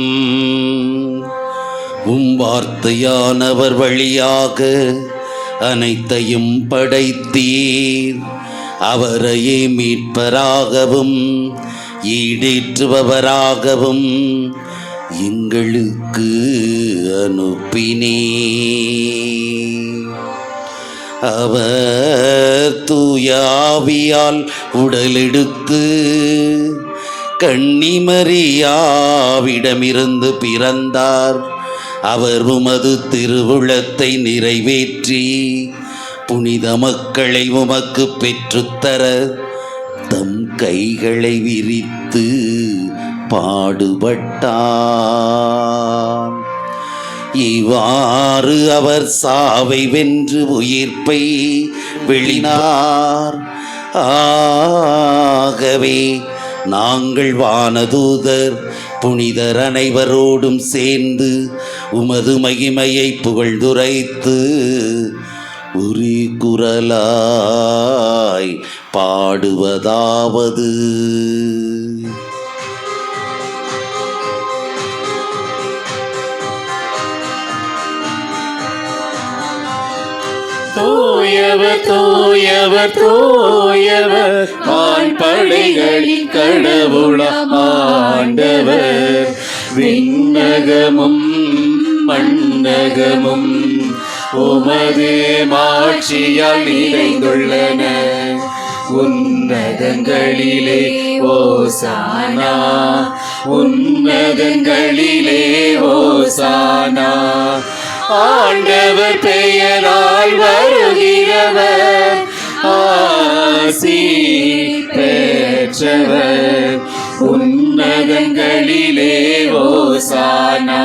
உம் வார்த்தையானவர் வழியாக அனைத்தையும் படைத்தீர். அவரையே மீட்பராகவும் ஈடேற்றுபவராகவும் எங்களுக்கு அனுப்பினீர். அவர் தூய ஆவியால் உடலெடுத்து கன்னிமரியாவிடமிருந்து பிறந்தார். அவர் உமது திருவுளத்தை நிறைவேற்றி புனித மக்களை உமக்கு பெற்றுத்தர தம் கைகளை விரித்து பாடுபட்டார். இவ்வாறு அவர் சாவை வென்று உயிர்ப்பை வெளினார். ஆகவே நாங்கள் வானதூதர் புனிதர் அனைவரோடும் சேர்ந்து உமது மகிமையை புகழ்ந்துரைத்து உரி குரலாய் பாடுவதாவது தூயவர் தூயவர் தூயவர் வான்படைகளின் கடவுளாம் ஆண்டவர். விண்ணகமும் மண்ணகமும் உமது மாட்சியால் நிறைந்துள்ளன. உன்னதங்களிலே ஓசானா, உன்னதங்களிலே ஓசானா. ஆண்டவர் பெயரால் வருகிறவர் ஆசி பெற்றவர். உன்னதங்களிலே ஓசானா,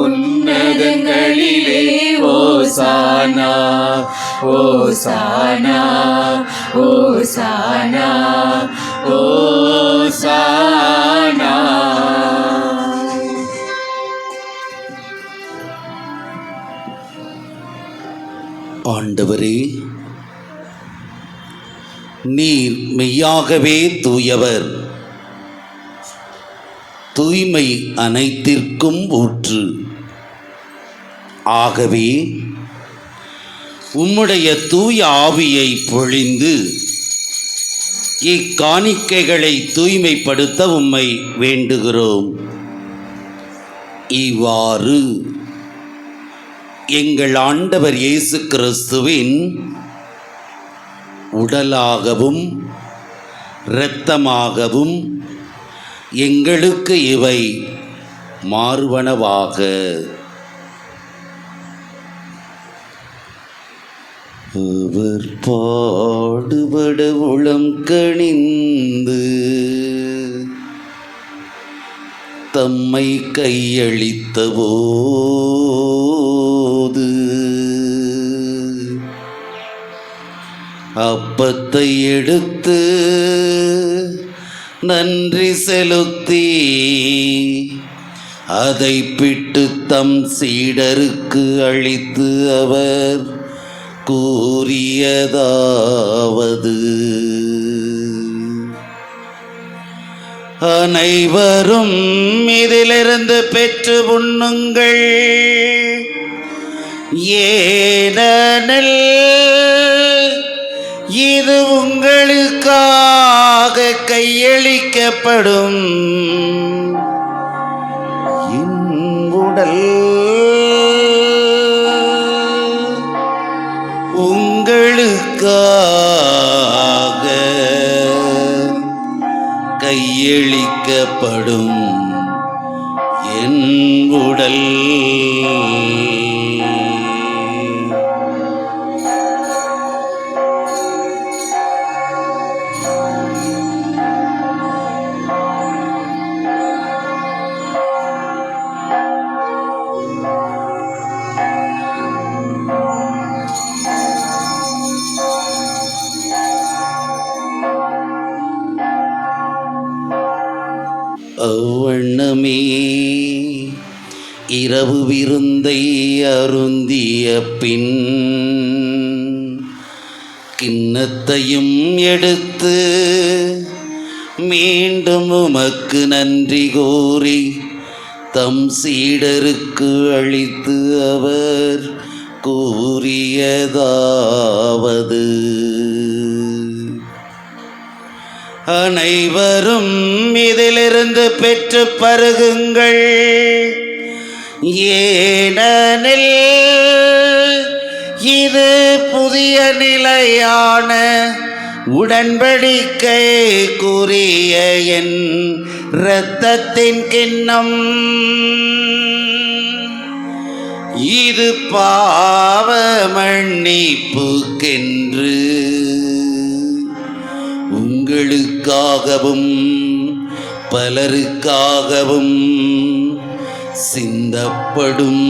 உன்னதங்களிலே ஓசானா. ஓசானா ஓசானா ஓசானா. ஆண்டவரே, நீர் மெய்யாகவே தூயவர், தூய்மை அனைத்திற்கும் ஊற்று. ஆகவே உம்முடைய தூய ஆவியை பொழிந்து இக்காணிக்கைகளை தூய்மைப்படுத்த உம்மை வேண்டுகிறோம். இவ்வாறு எங்கள் ஆண்டவர் இயேசு கிறிஸ்துவின் உடலாகவும் இரத்தமாகவும் எங்களுக்கு இவை மாறுவனவாக. அவர் பாடுபட உளம் கனிந்து தம்மை கையளித்த போது அப்பத்தை எடுத்து நன்றி செலுத்தி அதை பிட்டு தம் சீடருக்கு அளித்து அவர் கூறியதாவது: அனைவரும் இதிலிருந்து பெற்று உண்ணுங்கள், ஏனெனில் இது உங்களுக்காக கையளிக்கப்படும் என் உடல். உங்களுக்காக கையளிக்கப்படும் என் உடல். அவ்வண்ணமே இரவு விருந்தை அருந்திய பின் கிண்ணத்தையும் எடுத்து மீண்டும் உமக்கு நன்றி கூறி தம் சீடருக்கு அளித்து அவர் கூறியதாவது: அனைவரும் இதிலிருந்து பெற்று பருகுங்கள், ஏனெனில் இது புதிய நிலையான உடன்படிக்கைக்குரிய என் இரத்தத்தின் கிண்ணம். இது பாவ மன்னிப்புக்கென்று உங்களுக்காகவும் பலருக்காகவும் சிந்தப்படும்.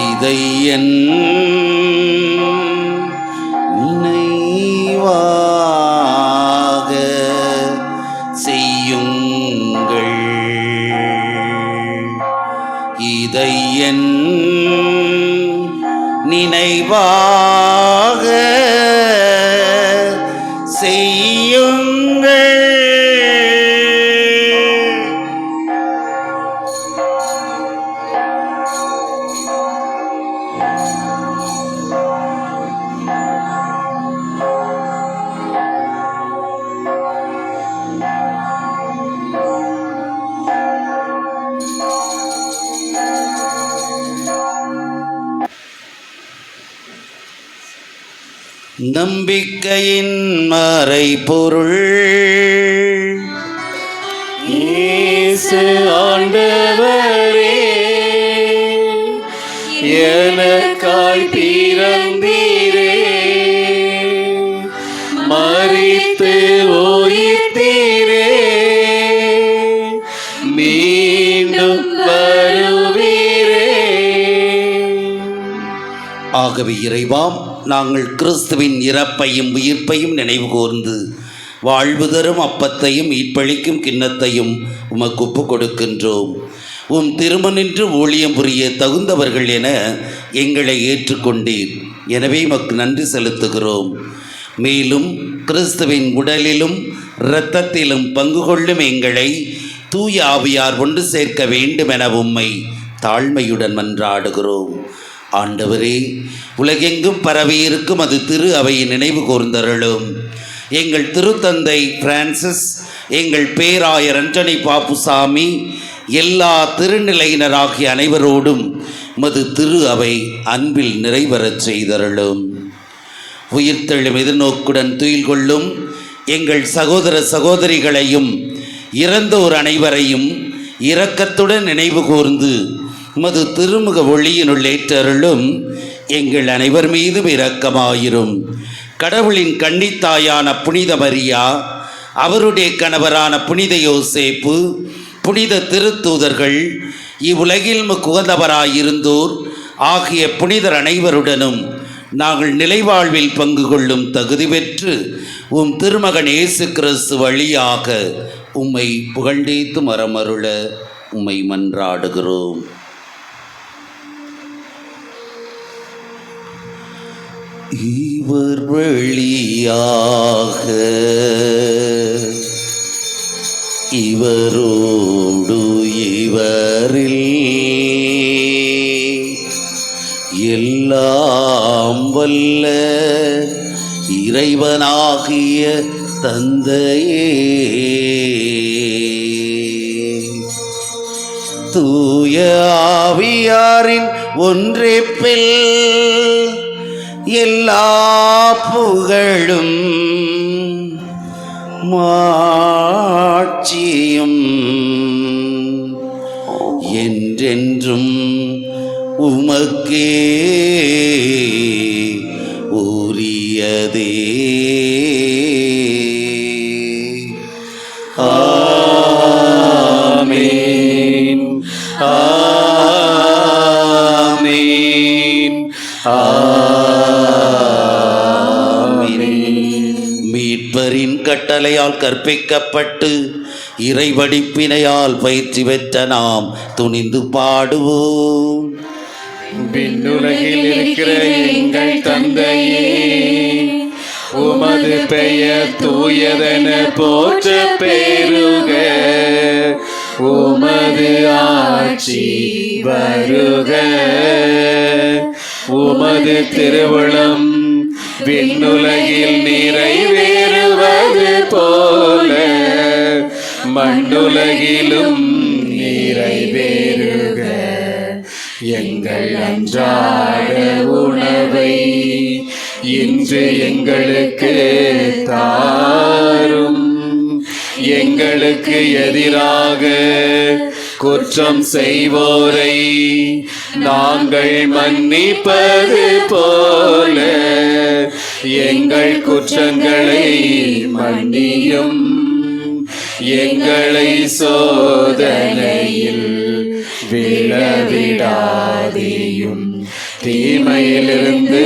இதை என் நினைவாக செய்யுங்கள். இதை என் செய்யுங்கள். நம்பிக்கையின் மறைபொருள். இயேசு ஆண்டவரே, எனக்காய் பிறந்தீரே, மரித்து உயிர்த்தீரே, மீண்டும் வருவீரே. ஆகவே இறைவாம், நாங்கள் கிறிஸ்துவின் இறப்பையும் உயிர்ப்பையும் நினைவு கூர்ந்து வாழ்வு தரும் அப்பத்தையும் மீட்பளிக்கும் கிண்ணத்தையும் உமக்கு ஒப்புக் கொடுக்கின்றோம். உம் திருமணின்று ஊழியம் புரிய தகுந்தவர்கள் என எங்களை ஏற்றுக்கொண்டீர். எனவே உமக்கு நன்றி செலுத்துகிறோம். மேலும் கிறிஸ்துவின் உடலிலும் இரத்தத்திலும் பங்கு கொள்ளும் எங்களை தூய ஆவியார் ஒன்று சேர்க்க வேண்டும் என உம்மை தாழ்மையுடன் மன்றாடுகிறோம். ஆண்டவரே, உலகெங்கும் பரவியிருக்கும் அது திரு அவையை நினைவு கூர்ந்தருளும். எங்கள் திருத்தந்தை பிரான்சிஸ், எங்கள் பேராயர் அண்டனி பாப்புசாமி, எல்லா திருநிலையினராகிய அனைவரோடும் மது திரு அவை அன்பில் நிறைவரச் செய்தருளும். உயிர்த்தெழும் எதிர்நோக்குடன் துயில் கொள்ளும் எங்கள் சகோதர சகோதரிகளையும் இறந்தோர் அனைவரையும் இரக்கத்துடன் நினைவு கூர்ந்து மது திருமுக ஒளியினுள் ஏற்றருளும். எங்கள் அனைவர் மீதும் இரக்கமாயிரும். கடவுளின் கன்னித்தாயான புனித மரியா, அவருடைய கணவரான புனித யோசேப்பு, புனித திருத்தூதர்கள், இவ்வுலகில் உகந்தவராயிருந்தோர் ஆகிய புனிதர் அனைவருடனும் நாங்கள் நிலைவாழ்வில் பங்கு கொள்ளும் தகுதி பெற்று உம் திருமகன் இயேசு கிறிஸ்து வழியாக உம்மை புகழ்ந்தேத்து மரமருள உம்மை மன்றாடுகிறோம். இவர் வழியாக இவரோடு இவரில் எல்லாம் வல்ல இறைவனாகிய தந்தையே, தூய ஆவியாரின் ஒன்றிப்பில் எல்லா புகழும் மாட்சியும் என்றென்றும் உமக்கே உரியதே. ஆமென். ஆமென். மீட்பரின் கட்டளையால் கற்பிக்கப்பட்டு இறைவடிப்பினையால் பயிற்சி பெற்ற நாம் துணிந்து பாடுவோம். விண்ணுலகில் இருக்கிற எங்கள் தந்தையே, உமது பெயர் தூயதென போற்ற பெருக, உமது ஆட்சி வருக, உமது திருவுளம் விண்ணுலகில் நிறைவேறுவது போல மண்ணுலகிலும் நிறைவேறுக. எங்கள் அன்றாட உணவை இன்று எங்களுக்கு தாரும். எங்களுக்கு எதிராக குற்றம் செய்வோரை நாங்கள் மன்னிப்பது போல எங்கள் குற்றங்களை மன்னியும். எங்களை சோதனையில் விழவிடாதேயும், தீமையிலிருந்து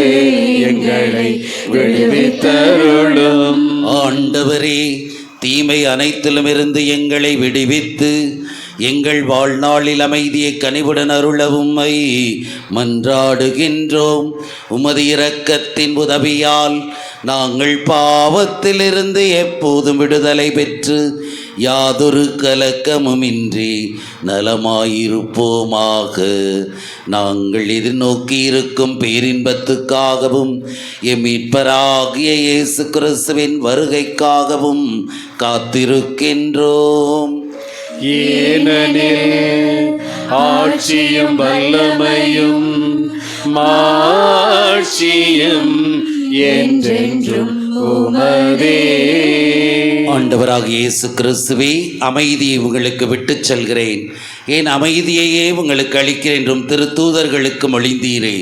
எங்களை விடுவித்தருளும். ஆண்டவரே, தீமை அனைத்திலுமிருந்து எங்களை விடுவித்து எங்கள் வாழ்நாளில் அமைதியை கனிவுடன் அருள உம்மை மன்றாடுகின்றோம். உமது இரக்கத்தின் உதவியால் நாங்கள் பாவத்திலிருந்து எப்போதும் விடுதலை பெற்று யாதொரு கலக்கமுமின்றி நலமாயிருப்போமாக. நாங்கள் எதிர்நோக்கி இருக்கும் பேரின்பத்துக்காகவும் எம் மீட்பராகிய இயேசு கிறிஸ்துவின் வருகைக்காகவும் காத்திருக்கின்றோம். ஏனெனில் ஆட்சியும் வல்லமையும் மாட்சியும் என்றென்றும் உமதே. ஆண்டவராகிய இயேசு கிறிஸ்துவே, அமைதியை உங்களுக்கு விட்டுச் செல்கிறேன், என் அமைதியையே உங்களுக்கு அளிக்கிறேன் என்றும் திருத்தூதர்களுக்கு மொழிந்தீரே.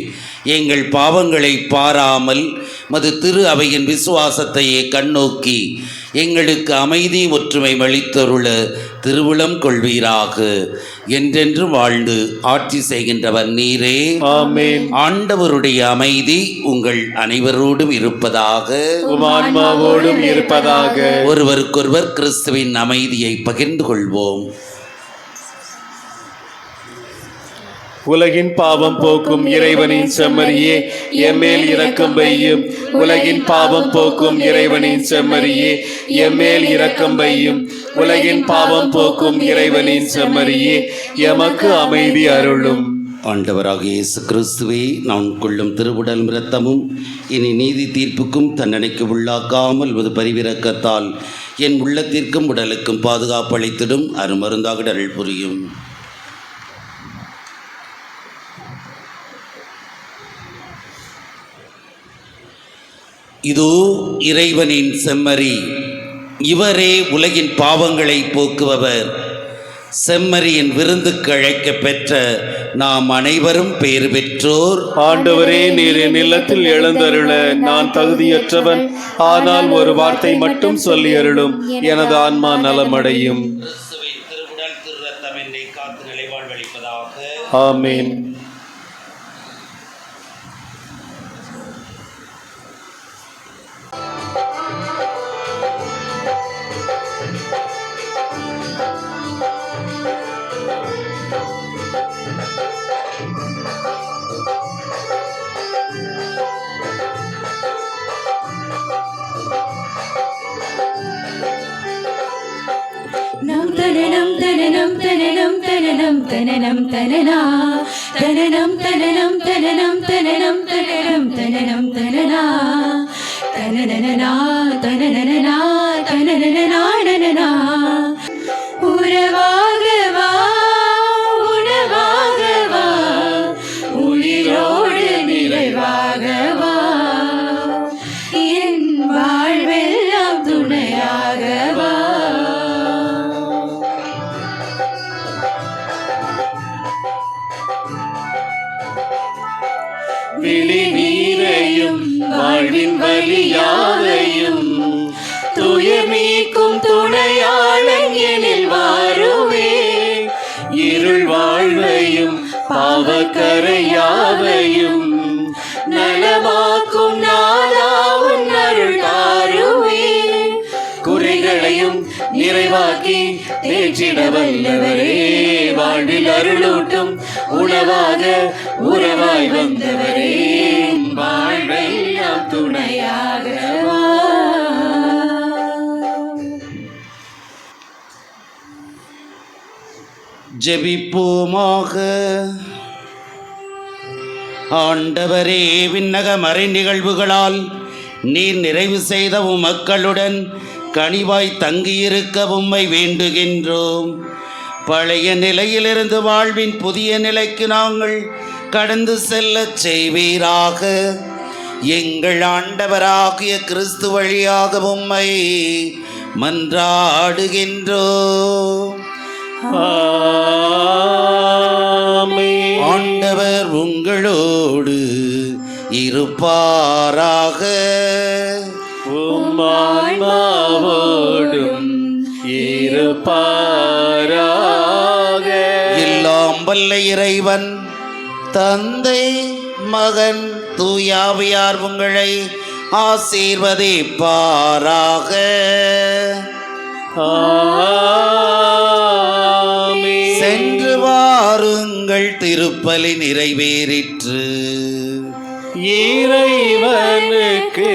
எங்கள் பாவங்களை பாராமல் மது திரு அவையின் விசுவாசத்தையே கண்ணோக்கி எங்களுக்கு அமைதி ஒற்றுமை அளித்தருள திருவுளம் கொள்வீராக. என்றென்று வாழ்ந்து ஆட்சி செய்கின்றவர் நீரே. ஆமென். ஆண்டவருடைய அமைதி உங்கள் அனைவரோடும் இருப்பதாக, உம் ஆன்மாவோடும் இருப்பதாக. ஒருவருக்கொருவர் கிறிஸ்துவின் அமைதியை பகிர்ந்து கொள்வோம். உலகின் பாவம் போக்கும் இறைவனின் செம்மறியே, எம்மேல் இரக்கம் வையும். உலகின் பாவம் போக்கும் இறைவனின் செம்மறியே, எம்மேல் இரக்கம் வையும். உலகின் பாவம் போக்கும் இறைவனின் செம்மறியே, எமக்கு அமைதி அருளும். ஆண்டவராகிய இயேசு கிறிஸ்துவே, நான் கொள்ளும் திருவுடல் இரத்தமும் இனி நீதி தீர்ப்புக்கும் தண்டனைக்கு உள்ளாக்காமல் ஒரு பரிவிரக்கத்தால் என் உள்ளத்திற்கும் உடலுக்கும் பாதுகாப்பு அளித்திடும் அருமருந்தாக அருள் புரியும். இதோ இறைவனின் செம்மறி, இவரே உலகின் பாவங்களை போக்குபவர். செம்மறியின் விருந்துக்கு அழைக்க பெற்ற நாம் அனைவரும் பேறு பெற்றோர். ஆண்டவரே, நீர் என் இல்லத்தில் எழுந்தருள நான் தகுதியற்றவன். ஆனால் ஒரு வார்த்தை மட்டும் சொல்லி அருளும், எனது ஆன்மா நலமடையும். திருவுடல் திரு ரத்தம் என்னை காத்து நிலைவாழ்வளிப்பதாக. ஆமென். Nam tananam tananam tananam tananam tananam tanana tananam tananam tananam tananam tananam tananam tanana tananana tananana tananana tanana உறவாகவா உணவாகவா உயிரோடு நிறைவாகவா என் வாழ்வெல்லாம் துணையாகவா. விழி நீரையும் வாழ்வின் வலியாவையும் துயர் நீக்கும் துணையாளன் எனில் வாருவே. இருள் வாழ்வையும் பாவக்கரையாவையும் நலமாக்கும் நாதா உன் அருள் தாருவே. குறைகளையும் நிறைவாக்கி தேற்றிட வல்லவரே, வாழ்வில் அருளூட்டும் உணவாக உறவாய் வந்தவரே, வாழ்வெல்லாம் துணையாகவா. ஜெபிப்போமாக. ஆண்டவரே, விண்ணக மறை நிகழ்வுகளால் நீர் நிறைவு செய்த உம் மக்களுடன் கனிவாய் தங்கியிருக்க உம்மை வேண்டுகின்றோம். பழைய நிலையிலிருந்து வாழ்வின் புதிய நிலைக்கு நாங்கள் கடந்து செல்லச் செய்வீராக. எங்கள் ஆண்டவராகிய கிறிஸ்து வழியாக உம்மை மன்றாடுகின்றோம். ஆமென். ஆண்டவர் உங்களோடு இருப்பாராக. உம் ஆன்மாவோடும் இருப்பாராக. எல்லாம் வல்ல இறைவன் தந்தை மகன் தூயாவியார் உங்களை ஆசீர்வதிப்பாராக. ஆமென். உங்கள் திருப்பலி நிறைவேறிற்று. இறைவனுக்கு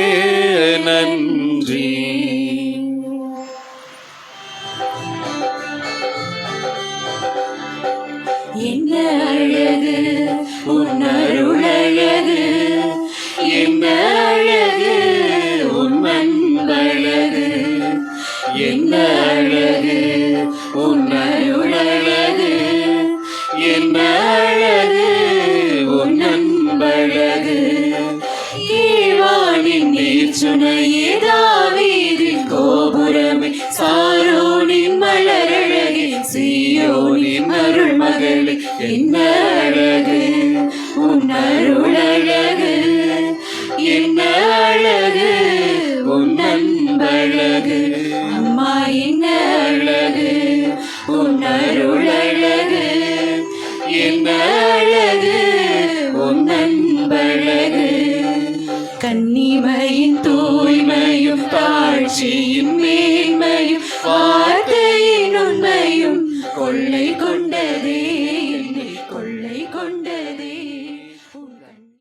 நன்றி. என்ன அழகு உன் அருளழகு, என்ன அழகு உன் அன்பழகு, என்ன அழகு உன் அருளழகு, என்ன அழகு உன் அன்பழகு. கீழ்வானின் நீர்ச்சுனையே தாவீதின் கோபுரமே, சாரோனின் மலரழகே, சீயோனின் அருள் மகளே, என்ன அழகு உன் அருளழகு, என்ன அழகு உன் அன்பழகு. அம்மா என்ன அழகு உன் அருளழகு, என்ன அழகு உன் அன்பழகு. கன்னிமையின் தூய்மையும் தாழ்ச்சியின்